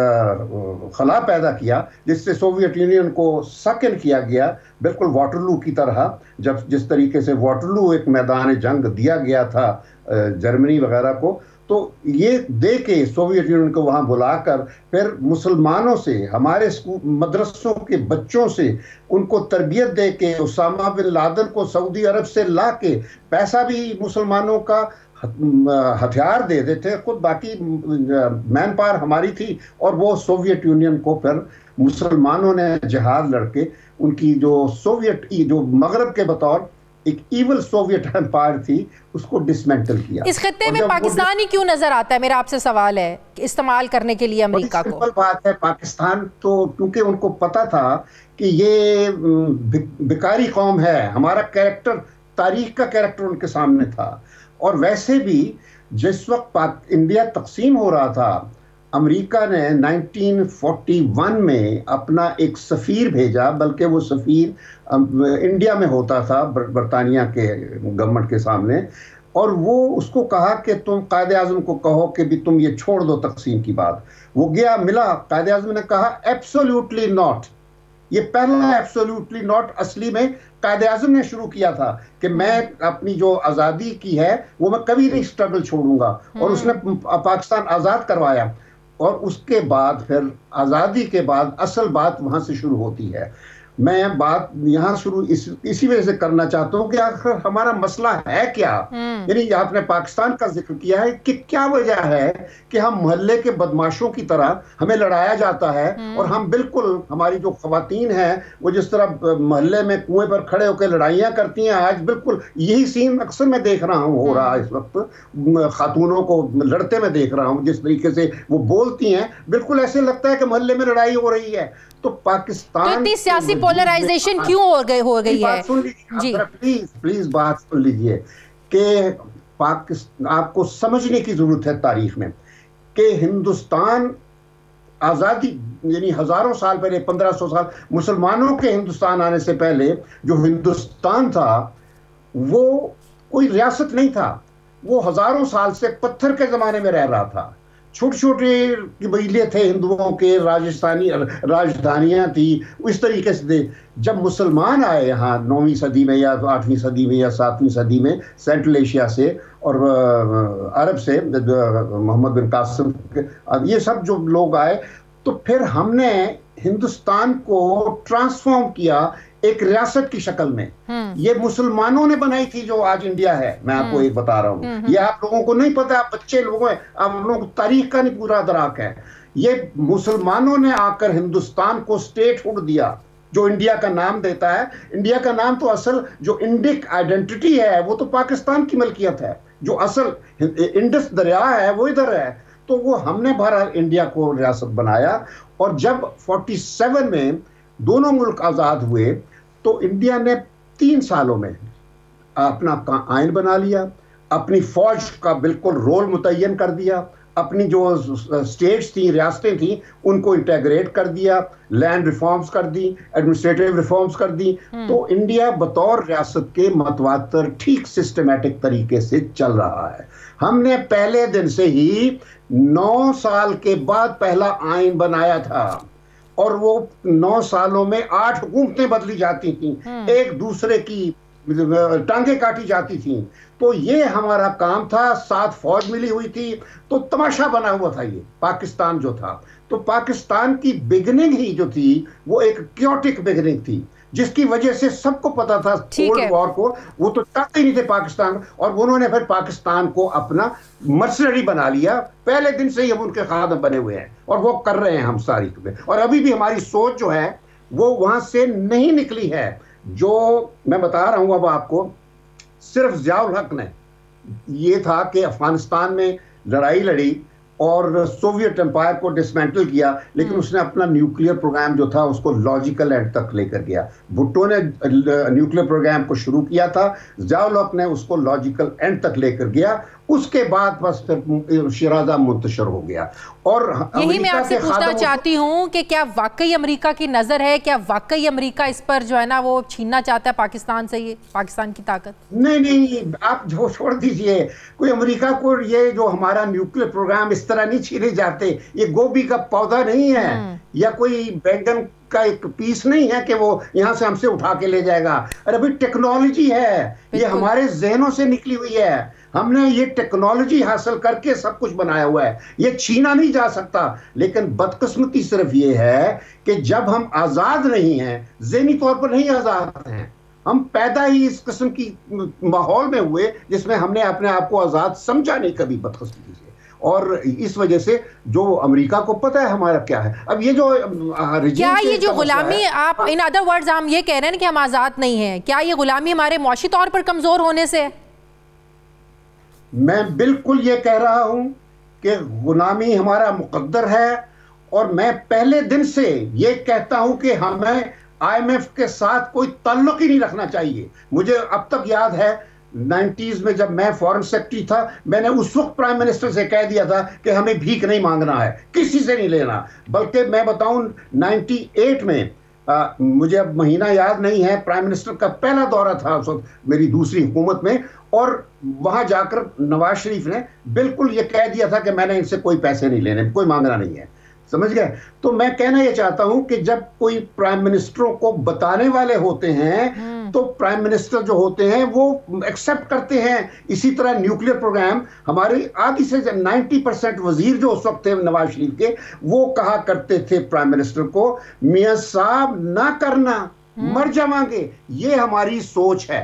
खला पैदा किया जिससे सोवियत यूनियन को सकन किया गया, बिल्कुल वाटरलू की तरह। जब जिस तरीके से वाटरलू एक मैदान जंग दिया गया था जर्मनी वगैरह को, तो ये दे के सोवियत यूनियन को वहाँ बुलाकर फिर मुसलमानों से, हमारे मदरसों के बच्चों से उनको तरबियत दे के उसामा बिन लादेन को सऊदी अरब से ला के पैसा भी मुसलमानों का, हथियार दे देते खुद, बाकी मैन पावर हमारी थी। और वो सोवियत यूनियन को फिर मुसलमानों ने जिहाद लड़के उनकी जो सोवियत जो मगरब के बतौर एक ईवल सोवियत एम्पायर थी उसको डिसमेंटल किया। इस खत्ते में पाकिस्तान ही क्यों नजर आता है? मेरा आपसे सवाल है इस्तेमाल करने के लिए अमेरिका को। सिंपल बात है, पाकिस्तान तो क्योंकि उनको पता था कि ये भिखारी कौम है, हमारा कैरेक्टर, तारीख का कैरेक्टर उनके सामने था। और वैसे भी जिस वक्त इंडिया तकसीम हो रहा था, अमेरिका ने 1941 में अपना एक सफ़ीर भेजा, बल्कि वो सफ़ीर इंडिया में होता था बरतानिया के गवर्नमेंट के सामने, और वो उसको कहा कि तुम कायदे आज़म को कहो कि भी तुम ये छोड़ दो तकसीम की बात। वो गया, मिला, कायदे आज़म ने कहा एब्सोल्युटली नॉट। ये पहला एब्सोल्युटली नॉट असली में कायदे आज़म ने शुरू किया था कि मैं अपनी जो आज़ादी की है वो मैं कभी नहीं स्ट्रगल छोड़ूंगा। और उसने पाकिस्तान आज़ाद करवाया। और उसके बाद फिर आज़ादी के बाद असल बात वहाँ से शुरू होती है। मैं बात यहाँ शुरू इसी वजह से करना चाहता हूँ कि आखिर हमारा मसला है क्या। यानी आपने पाकिस्तान का जिक्र किया है कि क्या वजह है कि हम मोहल्ले के बदमाशों की तरह हमें लड़ाया जाता है, और हम बिल्कुल, हमारी जो खवातीन हैं वो जिस तरह मोहल्ले में कुएं पर खड़े होकर लड़ाइयाँ करती हैं, आज बिल्कुल यही सीन अक्सर मैं देख रहा हूँ हो रहा है इस वक्त। खातूनों को लड़ते मैं देख रहा हूँ, जिस तरीके से वो बोलती हैं बिल्कुल ऐसे लगता है कि मोहल्ले में लड़ाई हो रही है। तो पाकिस्तान तो इतनी सियासी पोलराइजेशन क्यों हो गई है? जी प्लीज बात सुन लीजिए कि पाकिस्तान, आपको समझने की जरूरत है तारीख में कि हिंदुस्तान आज़ादी यानी हजारों साल पहले, 1500 साल मुसलमानों के हिंदुस्तान आने से पहले जो हिंदुस्तान था वो कोई रियासत नहीं था, वो हजारों साल से पत्थर के ज़माने में रह रहा था। छोटे छोटे कबीले थे हिंदुओं के, राजधानियां थी, इस तरीके से थे। जब मुसलमान आए यहाँ 9वीं सदी में या 8वीं सदी में या 7वीं सदी में सेंट्रल एशिया से और अरब से, मोहम्मद बिन कासिम, ये सब जो लोग आए, तो फिर हमने हिंदुस्तान को ट्रांसफॉर्म किया एक रियासत की शक्ल में। ये मुसलमानों ने बनाई थी जो आज इंडिया है, मैं आपको एक बता रहा हूँ। ये आप लोगों को नहीं पता, आप बच्चे लोग हैं, आप लोगों को तारीख का नहीं पूरा अदराक है। ये मुसलमानों ने आकर हिंदुस्तान को स्टेटहुड दिया, जो इंडिया का नाम देता है। इंडिया का नाम तो असल जो इंडिक आइडेंटिटी है वो तो पाकिस्तान की मलकियत है, जो असल इंडस दरिया है वो इधर है। तो वो हमने भारत इंडिया को रियासत बनाया, और जब 47 में दोनों मुल्क आज़ाद हुए तो इंडिया ने 3 सालों में अपना आइन बना लिया, अपनी फौज का बिल्कुल रोल मुतय्यन कर दिया, अपनी जो स्टेट्स थी, रियासतें थी, उनको इंटेग्रेट कर दिया, लैंड रिफॉर्म्स कर दी, एडमिनिस्ट्रेटिव रिफॉर्म्स कर दी। तो इंडिया बतौर रियासत के मतवातर ठीक सिस्टमैटिक तरीके से चल रहा है। हमने पहले दिन से ही 9 साल के बाद पहला आइन बनाया था, और वो 9 सालों में 8 हुकूमतें बदली जाती थी, एक दूसरे की टांगे काटी जाती थी। तो ये हमारा काम था, 7 फौज मिली हुई थी, तो तमाशा बना हुआ था ये पाकिस्तान जो था। तो पाकिस्तान की बिगनिंग ही जो थी वो एक क्योटिक बिगनिंग थी, जिसकी वजह से सबको पता था कोल्ड वॉर को, वो तो चाहते ही नहीं थे पाकिस्तान, और उन्होंने फिर पाकिस्तान को अपना मर्सनरी बना लिया। पहले दिन से ही हम उनके खादम बने हुए हैं, और वो कर रहे हैं हम सारी में। और अभी भी हमारी सोच जो है वो वहां से नहीं निकली है। जो मैं बता रहा हूं अब आपको, सिर्फ ज़ियाउल हक ने ये था कि अफगानिस्तान में लड़ाई लड़ी और सोवियत एम्पायर को डिसमेंटल किया, लेकिन उसने अपना न्यूक्लियर प्रोग्राम जो था उसको लॉजिकल एंड तक लेकर गया। भुट्टो ने न्यूक्लियर प्रोग्राम को शुरू किया था, ज़ियाउल हक ने उसको लॉजिकल एंड तक लेकर गया। उसके बाद बस फिर शिराज़ा मुंतशर हो गया। और यही मैं आपसे पूछना चाहती हूँ कि क्या वाकई अमेरिका की नज़र है, क्या वाकई अमेरिका इस पर जो है ना वो छीनना चाहता है पाकिस्तान से, ये पाकिस्तान की ताकत? नहीं, आप जो छोड़ दीजिए, कोई अमेरिका को ये जो हमारा न्यूक्लियर प्रोग्राम इस तरह नहीं छीने जाते। ये गोभी का पौधा नहीं है, या कोई बैंगन का एक पीस नहीं है कि वो यहाँ से हमसे उठा के ले जाएगा। अरे भाई टेक्नोलॉजी है, ये हमारे जहनों से निकली हुई है। हमने ये टेक्नोलॉजी हासिल करके सब कुछ बनाया हुआ है, ये छीना नहीं जा सकता। लेकिन बदकिस्मती सिर्फ ये है कि जब हम आज़ाद नहीं हैं, ज़हनी तौर पर नहीं आज़ाद हैं, हम पैदा ही इस किस्म की माहौल में हुए जिसमें हमने अपने आप को आज़ाद समझा नहीं कभी, बदकिस्मती से। और इस वजह से जो अमेरिका को पता है हमारा क्या है। अब ये जो क्या ये जो गुलामी, आप इन अदर वर्ड्स हम ये कह रहे हैं कि हम आज़ाद नहीं हैं, क्या ये गुलामी हमारे मौशी तौर पर कमज़ोर होने से है? मैं बिल्कुल ये कह रहा हूं कि गुलामी हमारा मुकद्दर है, और मैं पहले दिन से ये कहता हूं कि हमें IMF के साथ कोई ताल्लुक ही नहीं रखना चाहिए। मुझे अब तक याद है 90s में जब मैं फॉरेन सेक्रेटरी था, मैंने उस वक्त प्राइम मिनिस्टर से कह दिया था कि हमें भीख नहीं मांगना है, किसी से नहीं लेना। बल्कि मैं बताऊं 98 में मुझे अब महीना याद नहीं है, प्राइम मिनिस्टर का पहला दौरा था उस वक्त मेरी दूसरी हुकूमत में, और वहां जाकर नवाज शरीफ ने बिल्कुल ये कह दिया था कि मैंने इनसे कोई पैसे नहीं लेने, कोई मांगना नहीं है। समझ गए? तो मैं कहना ये चाहता हूं कि जब कोई प्राइम मिनिस्टरों को बताने वाले होते हैं तो प्राइम मिनिस्टर जो होते हैं वो एक्सेप्ट करते हैं। इसी तरह न्यूक्लियर प्रोग्राम हमारे आधी से 90% वजीर जो उस वक्त थे नवाज शरीफ के, वो कहा करते थे प्राइम मिनिस्टर को, मियां साहब ना करना, मर जावांगे। ये हमारी सोच है।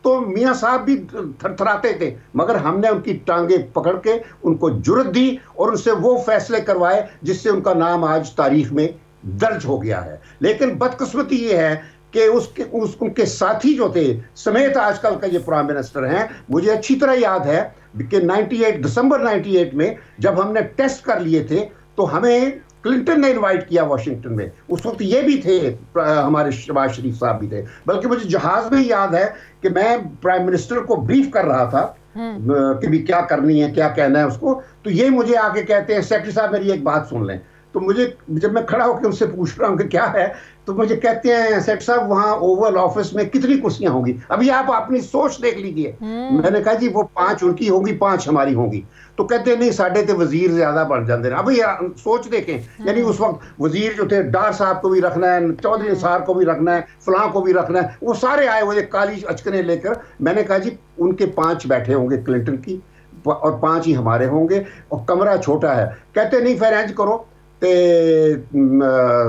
तो मियां साहब भी थरथराते थे, मगर हमने उनकी टांगे पकड़ के उनको जुर्रत दी और उनसे वो फैसले करवाए जिससे उनका नाम आज तारीख में दर्ज हो गया है। लेकिन बदकिस्मती ये है कि उनके साथी जो थे समेत आजकल का ये प्राइम मिनिस्टर हैं, मुझे अच्छी तरह याद है कि दिसंबर 98 में जब हमने टेस्ट कर लिए थे तो हमें क्लिंटन ने इनवाइट किया वॉशिंगटन में। उस वक्त ये भी थे, हमारे शहबाज शरीफ साहब भी थे। बल्कि मुझे जहाज में याद है कि मैं प्राइम मिनिस्टर को ब्रीफ कर रहा था कि भी क्या करनी है, क्या कहना है उसको। तो ये मुझे आके कहते हैं, सेक्रेटरी साहब मेरी एक बात सुन लें, तो मुझे जब मैं खड़ा होकर उनसे पूछ रहा हूँ कि क्या है, तो मुझे कहते हैं सेठ साहब वहाँ ओवल ऑफिस में कितनी कुर्सियां होंगी, अभी आप अपनी सोच देख लीजिए। मैंने कहा जी वो 5 उनकी होंगी, 5 हमारी होंगी। तो कहते नहीं साढ़े ते वजीर ज्यादा बढ़ जाते हैं। अभी सोच देखें, यानी उस वक्त वजीर जो थे डार साहब को भी रखना है, चौधरी निसार को भी रखना है, फलां को भी रखना है, वो सारे आए हुए काली अचकने लेकर। मैंने कहा जी उनके 5 बैठे होंगे क्लिंटन की और 5 ही हमारे होंगे और कमरा छोटा है। कहते नहीं फिर इंज करो ते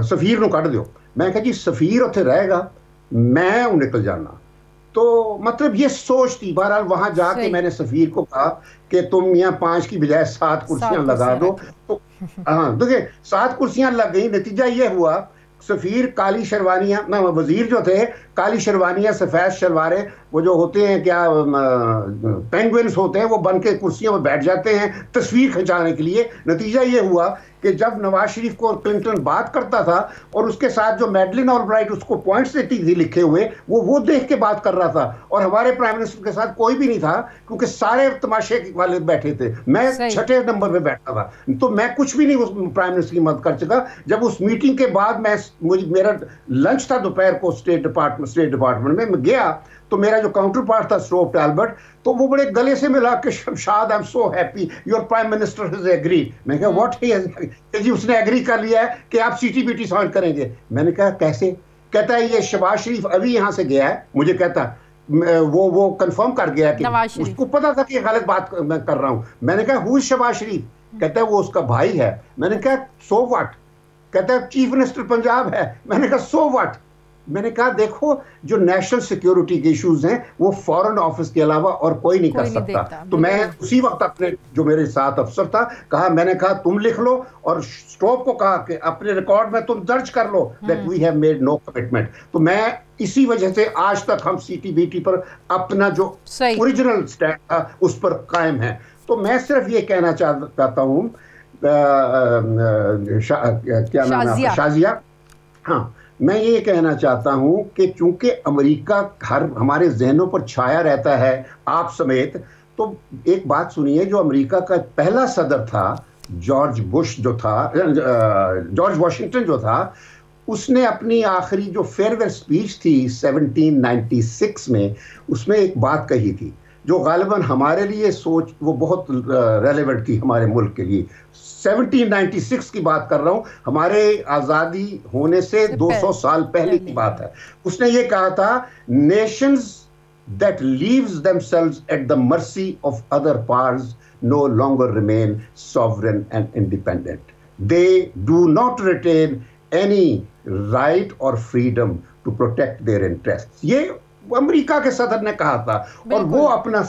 सफीर ਨੂੰ ਕੱਢ ਦਿਓ। मैं कहा जी सफीर उत्थे रहेगा, मैं निकल जाना। तो मतलब ये सोच थी। बहरहाल वहां जाके मैंने सफीर को कहा कि तुम यहाँ 5 की बजाय 7 कुर्सियां लगा दो। तो हाँ देखिए 7 कुर्सियां लग गई। नतीजा ये हुआ सफीर काली शरवानियां, वजीर जो थे काली शरवानियां सफेद शलवारें, वो जो होते हैं क्या पेंगुइन्स होते हैं, वो बन के कुर्सियों पर बैठ जाते हैं तस्वीर खिंचाने के लिए। नतीजा ये हुआ कि जब नवाज शरीफ को क्लिंटन बात करता था और उसके साथ जो मैडलिन ऑलब्राइट उसको पॉइंट्स देती थी लिखे हुए, वो देख के बात कर रहा था और हमारे प्राइम मिनिस्टर के साथ कोई भी नहीं था क्योंकि सारे तमाशे वाले बैठे थे। मैं 6ठे नंबर पे बैठा था, तो मैं कुछ भी नहीं उस प्राइम मिनिस्टर की मदद कर सका। जब उस मीटिंग के बाद मेरा लंच था दोपहर को स्टेट डिपार्टमेंट में, मैं गया तो मेरा जो काउंटर पार्ट था स्ट्रोप टैल्बर्ट, तो वो बड़े गले से मिला कि Shamshad I am so happy your prime minister has agreed. मैं कहा व्हाट ही जी उसने एग्री कर लिया है कि आप सीटीबीटी साइन करेंगे। मैंने कहा कैसे? कहता है ये शहबाज शरीफ अभी यहाँ से गया है, मुझे कहता वो कंफर्म कर गया कि उसको पता था कि गलत बात मैं कर रहा हूँ। मैंने कहा हु इज शहबाज शरीफ? कहता है वो उसका भाई है। मैंने कहा सो व्हाट? कहता है चीफ मिनिस्टर पंजाब है। मैंने कहा सो व्हाट? मैंने कहा देखो जो नेशनल सिक्योरिटी के इश्यूज हैं वो फॉरेन ऑफिस के अलावा और कोई नहीं कर सकता। तो मैं उसी वक्त अपने जो मेरे साथ अफसर था कहा, मैंने कहा तुम लिख लो और स्ट्रोप को कहा कि अपने रिकॉर्ड में तुम दर्ज कर लो that we have made no commitment. तो मैं इसी वजह से आज तक हम सीटीबीटी पर अपना जो ओरिजिनल स्टैंड था उस पर कायम है। तो मैं सिर्फ ये कहना चाहता हूँ क्या नाम है शाजिया, हाँ मैं ये कहना चाहता हूं कि चूंकि अमेरिका हमारे जहनों पर छाया रहता है आप समेत, तो एक बात सुनिए, जो अमेरिका का पहला सदर था जॉर्ज वॉशिंगटन जो था, उसने अपनी आखिरी जो फेयरवेल स्पीच थी 1796 में, उसमें एक बात कही थी जो गालिबन हमारे लिए सोच वो बहुत रेलेवेंट थी हमारे मुल्क के लिए। 1796 की बात कर रहा हूं, हमारे आज़ादी होने से 200 साल पहले की बात है। उसने ये कहा था nations that leaves themselves at the mercy of other powers no longer remain sovereign and independent, they do not retain any right और freedom to protect their interest. ये अमेरिका के सदर ने कहा था और वो अपना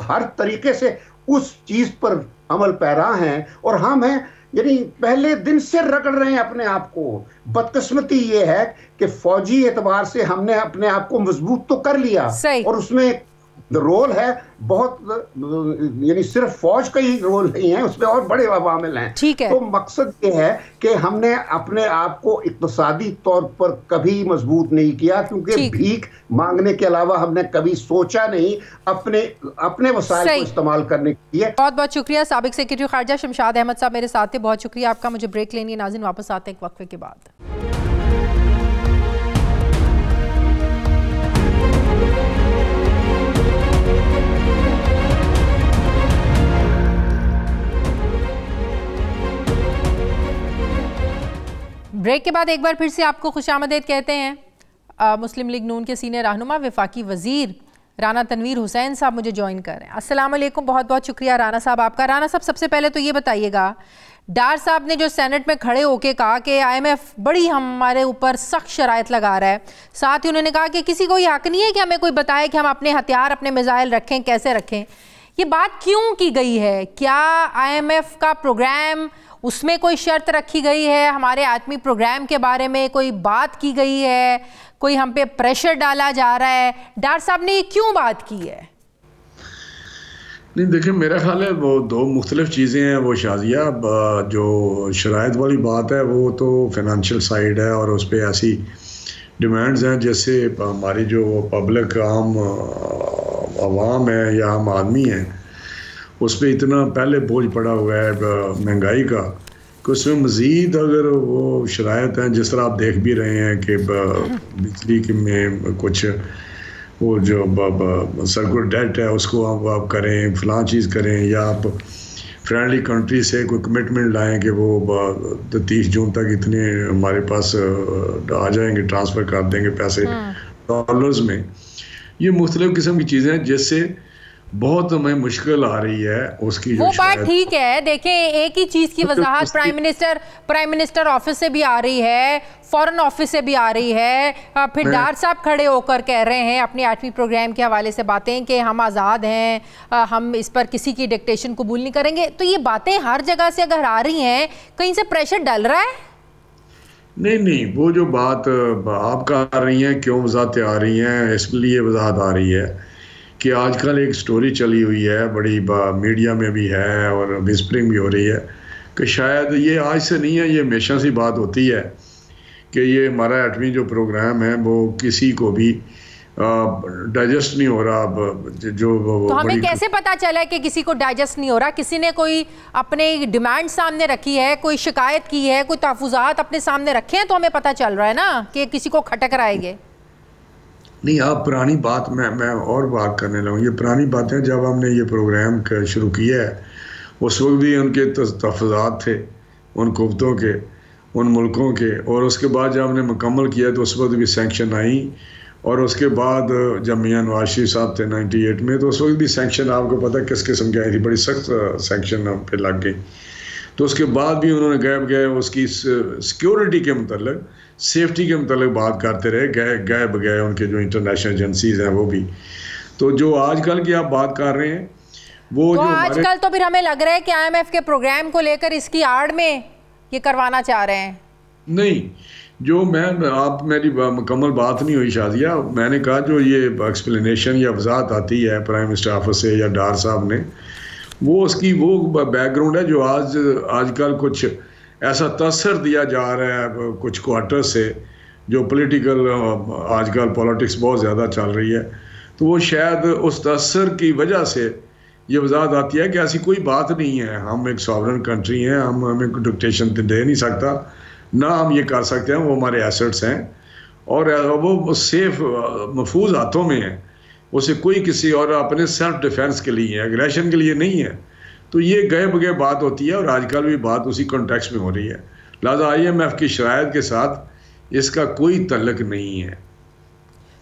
हर तरीके से उस चीज पर अमल पैरा हैं और हम हैं, यानी पहले दिन से रगड़ रहे हैं अपने आप को। बदकिस्मती ये है कि फौजी एतबार से हमने अपने आप को मजबूत तो कर लिया और उसमें रोल है बहुत, यानी सिर्फ फौज का ही रोल नहीं है, उसमें और बड़े अवामिल हैं। तो मकसद ये है कि हमने अपने आप को इक्तिसादी तौर पर कभी मजबूत नहीं किया क्योंकि भीख मांगने के अलावा हमने कभी सोचा नहीं अपने वसाइल को इस्तेमाल करने के लिए। बहुत बहुत शुक्रिया साबिक सेक्रेटरी खारजा शमशाद अहमद साहब मेरे साथ थे, बहुत शुक्रिया आपका। मुझे ब्रेक लेनी है नाज़रीन, वापस आते हैं एक वक्फे के बाद। ब्रेक के बाद एक बार फिर से आपको खुशामदीद कहते हैं। मुस्लिम लीग नून के सीनियर रहनुमा वफाकी वजीर राना तनवीर हुसैन साहब मुझे ज्वाइन कर रहे हैं। अस्सलाम वालेकुम, बहुत बहुत शुक्रिया राना साहब आपका। राना साहब सबसे पहले तो ये बताइएगा, डार साहब ने जो सेनेट में खड़े होके कहा कि IMF बड़ी हमारे ऊपर सख्त शराइत लगा रहा है, साथ ही उन्होंने कहा कि किसी को ये हक नहीं है कि हमें कोई बताए कि हम अपने हथियार अपने मिसाइल रखें कैसे रखें, ये बात क्यों की गई है? क्या IMF का प्रोग्राम उसमें कोई शर्त रखी गई है? हमारे आदमी प्रोग्राम के बारे में कोई बात की गई है? कोई हम पे प्रेशर डाला जा रहा है? डार साहब ने ये क्यों बात की है? नहीं देखिए, मेरा ख्याल है वो दो मुख्तलिफ चीज़ें हैं। वो शाजिया जो शराइत वाली बात है वो तो फाइनेंशियल साइड है और उस पर ऐसी डिमांड्स हैं जैसे हमारी जो पब्लिक आवाम है या आम आदमी है उस पर इतना पहले बोझ पड़ा हुआ है महंगाई का कि उसमें मज़ीद अगर वो शराइत हैं, जिस तरह आप देख भी रहे हैं कि बिजली में कुछ वो जो सर्कुलर डेट है उसको आप करें, फ़लाँ चीज़ करें, या आप फ्रेंडली कंट्री से कोई कमिटमेंट लाएं कि वो 30 जून तक इतने हमारे पास आ जाएंगे, ट्रांसफ़र कर देंगे पैसे डॉलर्स में। ये मुख्तलिफ़ किस्म की चीज़ें हैं जिससे बहुत हमें मुश्किल आ रही है उसकी। वो बात ठीक है, देखें एक ही चीज की वजाहत प्राइम मिनिस्टर ऑफिस से भी आ रही है, फॉरेन ऑफिस से भी आ रही है, फिर डार साहब खड़े होकर कह रहे हैं अपनी 8वीं प्रोग्राम के हवाले से बातें कि हम आज़ाद हैं, हम इस पर किसी की डिक्टेशन कबूल नहीं करेंगे। तो ये बातें हर जगह से अगर आ रही हैं, कहीं से प्रेशर डल रहा है? नहीं, वो जो बात आप कर रही हैं, क्यों वजाहतें आ रही हैं, इसलिए वजाहत आ रही है कि आजकल एक स्टोरी चली हुई है, बड़ी मीडिया में भी है और विस्परिंग भी हो रही है कि शायद ये आज से नहीं है, ये हमेशा से बात होती है कि ये हमारा 8वीं जो प्रोग्राम है वो किसी को भी डाइजेस्ट नहीं हो रहा। तो हमें कैसे पता चला कि किसी को डाइजेस्ट नहीं हो रहा? किसी ने कोई अपने डिमांड सामने रखी है, कोई शिकायत की है, कोई तहफ़्फ़ुज़ात अपने सामने रखे हैं, तो हमें पता चल रहा है ना कि किसी को खटक रहेंगे। नहीं, आप पुरानी बात मैं और बात करने लगूँ। ये पुरानी बातें जब हमने ये प्रोग्राम शुरू किया है उस वक्त भी उनके तहफ़्फ़ुज़ात थे, उन कुव्वतों के, उन मुल्कों के, और उसके बाद जब हमने मुकम्मल किया तो उस वक्त भी सैंक्शन आई, और उसके बाद जब मियां नवाज शरीफ साहब थे 98 में तो उस वक्त भी सैंक्शन आपको पता किस किस्म की आई थी, बड़ी सख्त सैंक्शन हम पे लग गई। तो उसके बाद भी उन्होंने गए उसकी सिक्योरिटी के मतलब, सेफ्टी के मतलब बात करते रहे, गए उनके जो इंटरनेशनल एजेंसीज हैं वो भी। तो जो आजकल की आप बात कर रहे हैं वो तो जो आजकल तो फिर हमें लग रहा है कि IMF के प्रोग्राम को लेकर इसकी आड़ में ये करवाना चाह रहे हैं। नहीं, जो आप मेरी मुकम्मल बात नहीं हुई शाजिया, मैंने कहा जो ये एक्सप्लेनेशन या वजाहत आती है प्राइम मिनिस्टर ऑफिस से या डार साहब ने, वो उसकी वो बैकग्राउंड है जो आजकल कुछ ऐसा तसर दिया जा रहा है कुछ क्वार्टर से, जो पॉलिटिकल आजकल पॉलिटिक्स बहुत ज़्यादा चल रही है, तो वो शायद उस तसर की वजह से ये वजाहत आती है कि ऐसी कोई बात नहीं है, हम एक सॉवरेन कंट्री हैं, हमें डिक्टेशन दे नहीं सकता, ना हम ये कर सकते हैं, वो हमारे एसेट्स हैं और वो सेफ महफूज हाथों में है, उसे कोई किसी और अपने सेल्फ डिफेंस के लिए, एग्रेशन के लिए नहीं है। तो ये गए बगैर बात होती है और आजकल भी बात उसी कॉन्टेक्स्ट में हो रही है। लिहाजा IMF की शराइत के साथ इसका कोई तल्लुक नहीं है।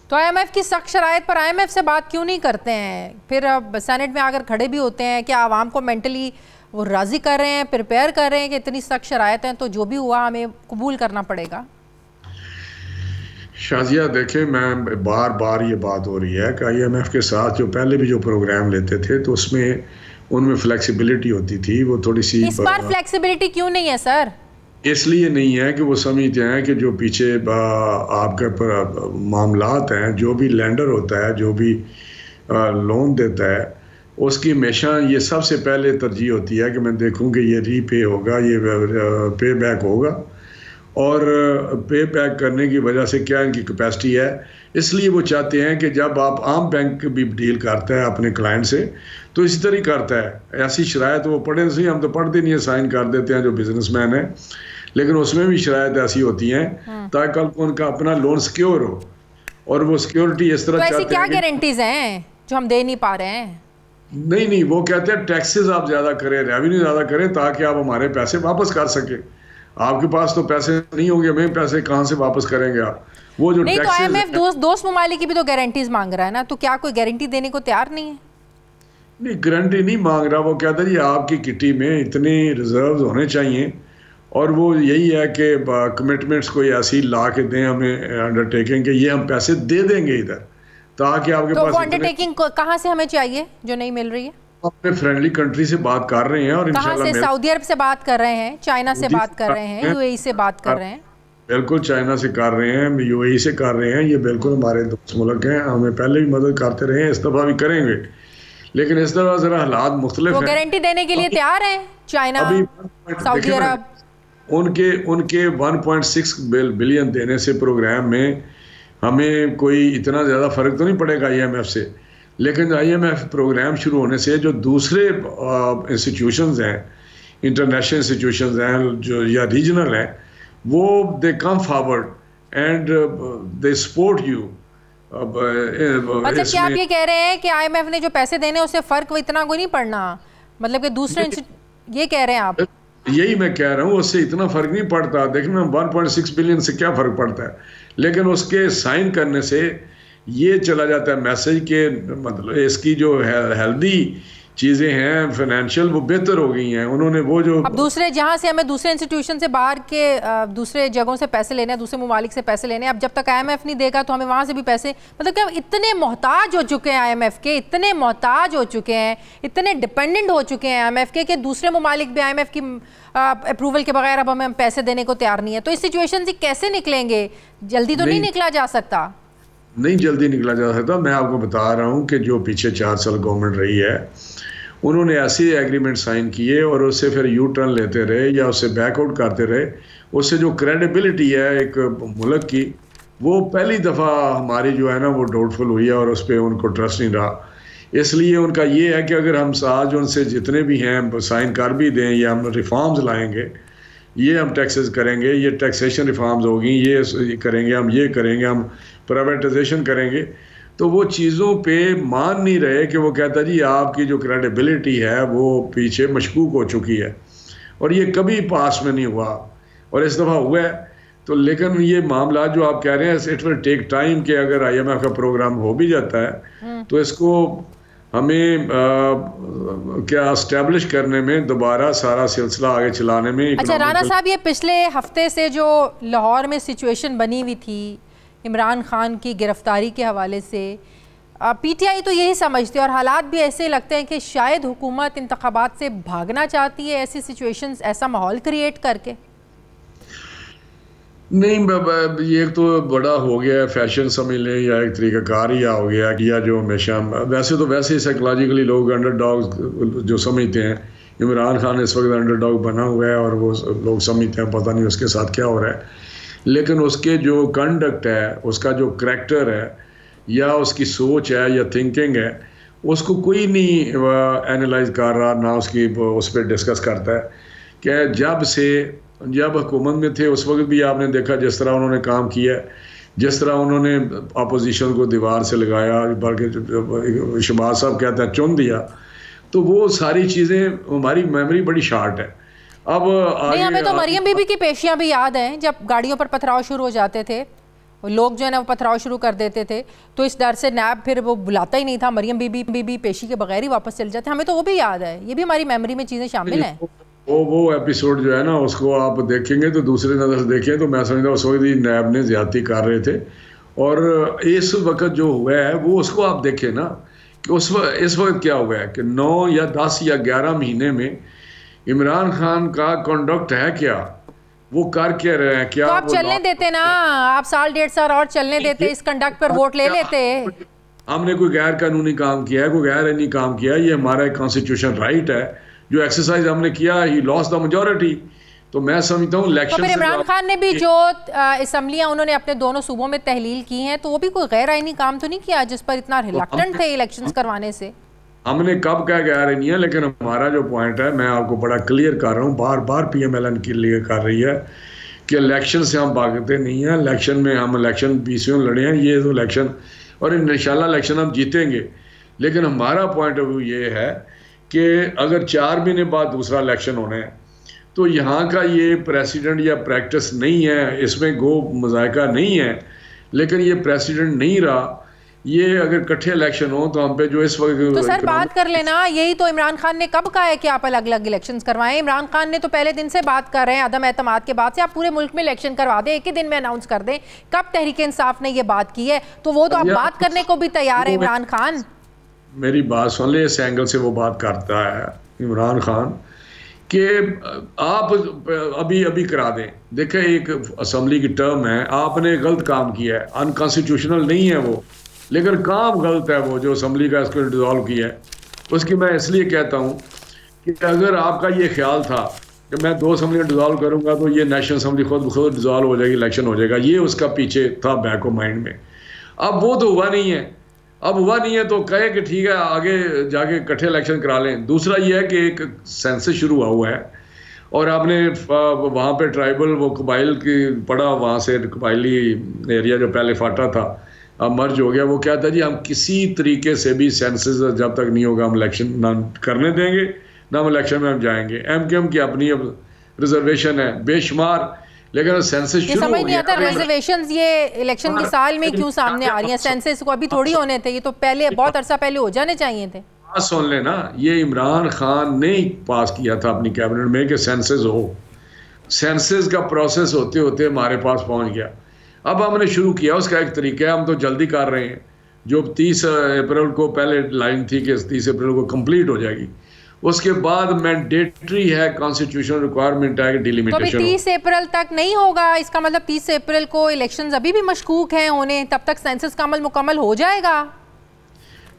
तो IMF की सख्त शराइत पर IMF से बात क्यों नहीं करते हैं? फिर अब सेनेट में आकर खड़े भी होते हैं, क्या आवाम को मेंटली वो राज़ी कर रहे हैं, प्रिपेयर कर रहे हैं कि इतनी सख्त शराइत हैं तो जो भी हुआ हमें कबूल करना पड़ेगा? शाजिया देखें, मैं बार बार ये बात हो रही है कि IMF के साथ जो पहले भी जो प्रोग्राम लेते थे तो उसमें उनमें फ्लेक्सिबिलिटी होती थी, वो थोड़ी सी। इस बार फ्लेक्सिबिलिटी क्यों नहीं है सर? इसलिए नहीं है कि वो समझते हैं कि जो पीछे आपके मामलात हैं, जो भी लैंडर होता है, जो भी लोन देता है, उसकी हमेशा ये सबसे पहले तरजीह होती है कि मैं देखूं कि ये रीपे होगा, ये पे बैक होगा, और पे बैक करने की वजह से क्या इनकी कैपेसिटी है। इसलिए वो चाहते हैं कि जब आप आम बैंक भी डील करता है अपने क्लाइंट से तो इसी तरह करता है, ऐसी शराइत वो पढ़े सही, हम तो पढ़ते नहीं है, साइन कर देते हैं जो बिजनेसमैन है, लेकिन उसमें भी शराइत ऐसी होती हैं ताकि कल को उनका अपना लोन सिक्योर हो, और वो सिक्योरिटी इस तरह तो ऐसी क्या गारंटीज हैं जो हम दे नहीं पा रहे हैं? नहीं, वो कहते हैं टैक्सेस आप ज़्यादा करें, रेवेन्यू ज़्यादा करें ताकि आप हमारे पैसे वापस कर सकें। आपके पास तो पैसे नहीं होंगे, हमें पैसे कहाँ से वापस करेंगे आप? वो जो नहीं, तो IMF दोस्त ममालिक की भी तो गारंटीज मांग रहा है ना, तो क्या कोई गारंटी देने को तैयार नहीं है? नहीं, गारंटी नहीं मांग रहा, वो कहता है जी आपकी किटी में इतने रिजर्व्स होने चाहिए, और वो यही है कि कमिटमेंट्स कोई ऐसी ला के दें हमें अंडरटेकिंग कि ये हम पैसे दे देंगे इधर, ताकि आपके पास। तो अंडरटेकिंग कहाँ से हमें चाहिए जो नहीं मिल रही है? अपने फ्रेंडली कंट्री से बात कर रहे हैं, और इंशाल्लाह से सऊदी अरब से बात कर रहे हैं, चाइना से बात कर रहे हैं, UAE से बात कर रहे हैं। बिल्कुल, चाइना से कर रहे हैं, UAE से कर रहे हैं, ये बिल्कुल हमारे दोस्त मुल्क हैं, हमें पहले भी मदद करते रहे हैं, इस दफ़ा भी करेंगे, लेकिन इस दफ़ा ज़रा हालात मुख्तलिफ हैं। वो गारंटी देने के लिए तैयार हैं चाइना, सऊदी अरब? उनके 1.6 बिलियन देने से प्रोग्राम में हमें कोई इतना ज़्यादा फ़र्क तो नहीं पड़ेगा IMF से, लेकिन IMF प्रोग्राम शुरू होने से जो दूसरे इंस्टीट्यूशंस हैं इंटरनेशनल इंस्टीट्यूशंस हैं जो या रीजनल हैं, वो they come forward and they support you. मतलब क्या आप ये कह रहे हैं कि IMF ने जो पैसे देने उससे फर्क इतना कोई नहीं पड़ना, मतलब कि दूसरे ये कह रहे हैं आप? यही मैं कह रहा हूँ, उससे इतना फर्क नहीं पड़ता। देखना 1.6 बिलियन से क्या फर्क पड़ता है, लेकिन उसके साइन करने से ये चला जाता है मैसेज के, मतलब इसकी जो हेल्दी चीज़ें हैं फाइनेंशियल वो बेहतर हो गई हैं। उन्होंने वो जो अब दूसरे जहाँ से हमें दूसरे इंस्टीट्यूशन से बाहर के दूसरे जगहों से पैसे लेने हैं, दूसरे ममालिक से पैसे लेने हैं, अब जब तक IMF नहीं देगा तो हमें वहाँ से भी पैसे, मतलब कि इतने मोहताज हो चुके हैं IMF के, इतने मोहताज हो चुके हैं, इतने डिपेंडेंट हो चुके हैं IMF के कि दूसरे ममालिक भी IMF की अप्रूवल के बगैर अब हमें पैसे देने को तैयार नहीं है। तो इस सिचुएशन से कैसे निकलेंगे? जल्दी तो नहीं निकला जा सकता। नहीं जल्दी निकला जा सकता। मैं आपको बता रहा हूँ कि जो पीछे 4 साल गवर्नमेंट रही है, उन्होंने ऐसे एग्रीमेंट साइन किए और उससे फिर यू टर्न लेते रहे या उससे बैकआउट करते रहे। उससे जो क्रेडिबिलिटी है एक मुल्क की, वो पहली दफ़ा हमारी जो है ना वो डाउटफुल हुई है और उस पर उनको ट्रस्ट नहीं रहा। इसलिए उनका ये है कि अगर हम आज उनसे जितने भी हैं साइन कर भी दें या हम रिफॉर्म्स लाएंगे, ये हम टैक्सेस करेंगे, ये टैक्सेशन रिफॉर्म्स होगी, ये करेंगे, हम ये करेंगे, हम प्राइवेटाइजेशन करेंगे, तो वो चीज़ों पे मान नहीं रहे कि वो कहता जी आपकी जो क्रेडिबिलिटी है वो पीछे मशकूक हो चुकी है। और ये कभी पास में नहीं हुआ और इस दफ़ा हुआ है। तो लेकिन ये मामला जो आप कह रहे हैं इट विल टेक टाइम कि अगर IMF का प्रोग्राम हो भी जाता है तो इसको हमें क्या एस्टेब्लिश करने में, दोबारा सारा सिलसिला आगे चलाने में। अच्छा राना साहब, ये पिछले हफ्ते से जो लाहौर में सिचुएशन बनी हुई थी इमरान खान की गिरफ्तारी के हवाले से, PTI तो यही समझती है और हालात भी ऐसे लगते हैं कि शायद हुकूमत इंतखाबात से भागना चाहती है ऐसी सिचुएशंस, ऐसा माहौल क्रिएट करके। नहीं, ये तो बड़ा हो गया है, फैशन समझ लें या एक तरीक़ाकार ही हो गया या जो हमेशा वैसे ही साइकोलॉजिकली लोग अंडरडॉग जो समझते हैं, इमरान खान इस वक्त अंडरडॉग बना हुआ है और वो लोग समझते हैं पता नहीं उसके साथ क्या हो रहा है। लेकिन उसके जो कंडक्ट है, उसका जो करैक्टर है या उसकी सोच है या थिंकिंग है, उसको कोई नहीं एनालाइज कर रहा, ना उसकी उस पर डिस्कस करता है। कि जब हुकूमत में थे उस वक्त भी आपने देखा जिस तरह उन्होंने काम किया, जिस तरह उन्होंने अपोजिशन को दीवार से लगाया, बल्कि शहबाज साहब कहते हैं चुन दिया, तो वो सारी चीज़ें हमारी मेमोरी बड़ी शार्ट है। अब नहीं, हमें तो मरियम बीबी की पेशियां भी याद हैं, जब गाड़ियों पर पथराव शुरू हो जाते थे, लोग जो है ना वो पथराव शुरू कर देते थे, तो इस डर से नैब फिर वो बुलाता ही नहीं था, मरियम बीबी पेशी के बगैर ही वापस चले जाते। हमें तो वो भी याद है, ये भी हमारी मेमोरी में चीज़ें शामिल हैं। वो एपिसोड जो है ना उसको आप देखेंगे तो दूसरे नज़र से देखें तो मैं समझता हूँ उस वक्त नैब ने ज़्यादती कर रहे थे। और इस वक्त जो हुआ है वो उसको आप देखें ना कि इस वक्त क्या हुआ है कि 9 या 10 या 11 महीने में इमरान खान का कंडक्ट है क्या, वो कर क्या रहे हैं, क्या तो आप चलने देते ना, आप 1.5 साल और चलने देते, इस कंडक्ट पर वोट ले लेते। हमने कोई गैर कानूनी काम किया है, कोई गैर आईनी काम किया है, ये हमारा कॉन्स्टिट्यूशन राइट है, जो एक्सरसाइज हमने किया, ही लॉस्ट द मेजॉरिटी। तो मैं समझता हूँ इलेक्शन। तो फिर इमरान खान ने भी जो असम्बलियां उन्होंने अपने दोनों सूबों में तहलील की हैं, तो वो भी कोई गैर आईनी काम तो नहीं किया जिस पर इतना रिलक्टेंट थे इलेक्शंस करवाने से? हमने कब क्या गैर नहीं है, लेकिन हमारा जो पॉइंट है मैं आपको बड़ा क्लियर कर रहा हूँ, बार बार PMLN के लिए कर रही है कि इलेक्शन से हम भागते नहीं हैं। इलेक्शन में हम इलेक्शन PCO लड़े हैं, ये तो इलेक्शन, और इंशाल्लाह इलेक्शन हम जीतेंगे। लेकिन हमारा पॉइंट ऑफ व्यू ये है कि अगर 4 महीने बाद दूसरा इलेक्शन होना है तो यहाँ का ये प्रेसिडेंट या प्रैक्टिस नहीं है, इसमें गो मजायका नहीं है, लेकिन ये प्रेसिडेंट नहीं रहा, ये अगर इकट्ठे इलेक्शन हो तो हम पे जो इस वक्त तो सर बात कर लेना, यही तो इमरान खान ने कब कहा है कि आप अलग अलग इलेक्शंस करवाएं? इमरान खान ने तो पहले दिन से बात कर रहे हैं, अदम एतमाद के बाद से आप पूरे मुल्क में इलेक्शन करवा दें, एक ही दिन में अनाउंस कर दें। कब तहरीक इंसाफ ने ये बात की है? तो वो तो अब बात करने को भी तैयार है इमरान खान। मेरी बात सुन ले, इस एंगल से वो बात करता है इमरान खान कि आप अभी करा दें। देखें, एक असम्बली की टर्म है, आपने गलत काम किया है, अनकॉन्स्टिट्यूशनल नहीं है वो, लेकिन काम गलत है वो जो असम्बली का इसको डिज़ोल्व किया है। उसकी मैं इसलिए कहता हूँ कि अगर आपका ये ख्याल था कि मैं 2 असम्बली डिज़ोल्व करूँगा तो ये नेशनल असम्बली खुद डिज़ोल्व हो जाएगी, इलेक्शन हो जाएगा, ये उसका पीछे था बैक ऑफ माइंड में। अब वो तो हुआ नहीं है, अब हुआ नहीं है तो कहे कि ठीक है आगे जाके इकट्ठे इलेक्शन करा लें। दूसरा ये है कि एक सेंसस शुरू हुआ है और आपने वहाँ पे ट्राइबल वो कबाइल की पढ़ा, वहाँ से कबाइली एरिया जो पहले फाटा था अब मर्ज हो गया। वो क्या था जी, हम किसी तरीके से भी सेंसस जब तक नहीं होगा हम इलेक्शन ना करने देंगे, ना हम इलेक्शन में हम जाएंगे। MKM की अपनी अब रिजर्वेशन है बेशुमार, लेकिन सेंसस शुरू समझ नहीं आता रिजर्वेशंस ये इलेक्शन के साल में क्यों सामने आ रही हैं? सेंसस को अभी थोड़ी होने थे, ये तो पहले बहुत अरसा पहले हो जाने चाहिए थे। सुन लेना, ये इमरान खान ने पास किया था अपनी कैबिनेट में कि सेंसस हो। सेंसस का प्रोसेस होते होते हमारे पास पहुंच गया। अब हमने शुरू किया, उसका एक तरीका है, हम तो जल्दी कर रहे हैं। जो 30 अप्रैल को पहले लाइन थी कि 30 अप्रैल को कंप्लीट हो जाएगी, उसके बाद मैंडेटरी है, कॉन्स्टिट्यूशनल रिक्वायरमेंट है कि डिलिमिटेशन। तो 30 अप्रैल तक नहीं होगा, इसका मतलब 30 अप्रैल को इलेक्शंस अभी भी मशकूक हैं होने, तब तक सेंसस का अमल मुकम्मल हो जाएगा?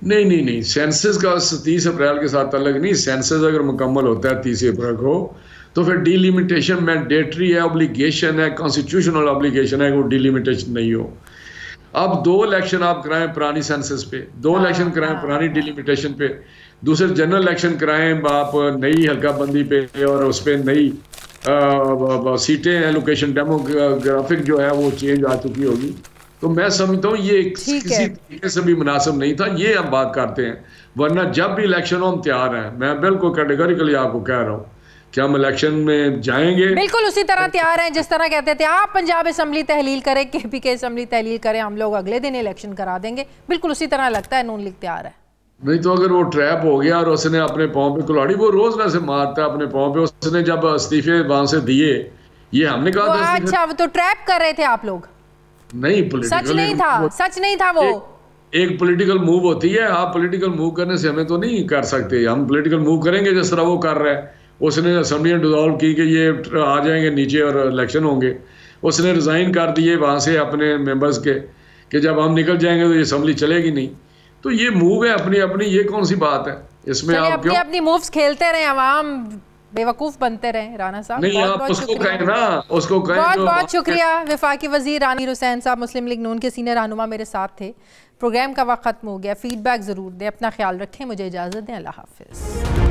नहीं, सेंसस का 30 अप्रैल के साथ अलग नहीं। सेंसस अगर मुकम्मल होता है 30 अप्रैल को, तो फिर डिलिमिटेशन मैंडेटरी है, ऑब्लिगेशन है, कॉन्स्टिट्यूशनल ऑब्लिगेशन है कि वो डिलिमिटेशन नहीं हो। अब 2 इलेक्शन आप कराएं पुरानी सेंसस पे, 2 इलेक्शन कराएं पुरानी डिलिमिटेशन पे, दूसरे जनरल इलेक्शन कराएं आप नई हल्का बंदी पे और उस पर नई सीटें एलोकेशन डेमोग्राफिक जो है वो चेंज आ चुकी होगी। तो मैं समझता हूँ ये किसी तरीके से भी मुनासिब नहीं था। ये हम बात करते हैं, वरना जब भी इलेक्शन हो हम तैयार हैं। मैं बिल्कुल कैटेगोरिकली आपको कह रहा हूँ कि हम इलेक्शन में जाएंगे, बिल्कुल उसी तरह तैयार हैं जिस तरह कहते थे आप पंजाब असेंबली तहलील करें, KPK असेंबली तहलील करें, हम लोग अगले दिन इलेक्शन करा देंगे। बिल्कुल उसी तरह लगता है नून लीग तैयार है। नहीं तो अगर वो ट्रैप हो गया और उसने अपने पाँव पे कुल्हाड़ी, वो रोज वैसे मारता है अपने पाँव पे, उसने जब इस्तीफे वहां से दिए, ये हमने कहा था अच्छा वो तो ट्रैप कर रहे थे आप लोग? नहीं, सच नहीं था, सच नहीं था वो। एक पॉलिटिकल मूव होती है, आप पॉलिटिकल मूव करने से हमें तो नहीं कर सकते। हम पॉलिटिकल मूव करेंगे जिस तरह वो कर रहा है। उसने असेंबली डिसॉल्व की कि ये आ जाएंगे नीचे और इलेक्शन होंगे। उसने रिजाइन कर दिए वहां से अपने मेंबर्स के कि जब हम निकल जाएंगे तो ये असेंबली चलेगी नहीं। तो ये मूव है अपनी अपनी, ये कौन सी बात है इसमें? आप क्यों अपनी मूव्स खेलते रहे, आवाम बेवकूफ बनते रहे? राना साहब नहीं, आप उसको कहें ना, उसको कहें। बहुत बहुत शुक्रिया। वफाकी वजीर रानीर हुसैन साहब मुस्लिम लीग नून के सीनियर रहनुमा मेरे साथ थे। प्रोग्राम का वक्त खत्म हो गया। फीडबैक जरूर दें, अपना ख्याल रखें, मुझे इजाजत दें, अल्लाह हाफिज।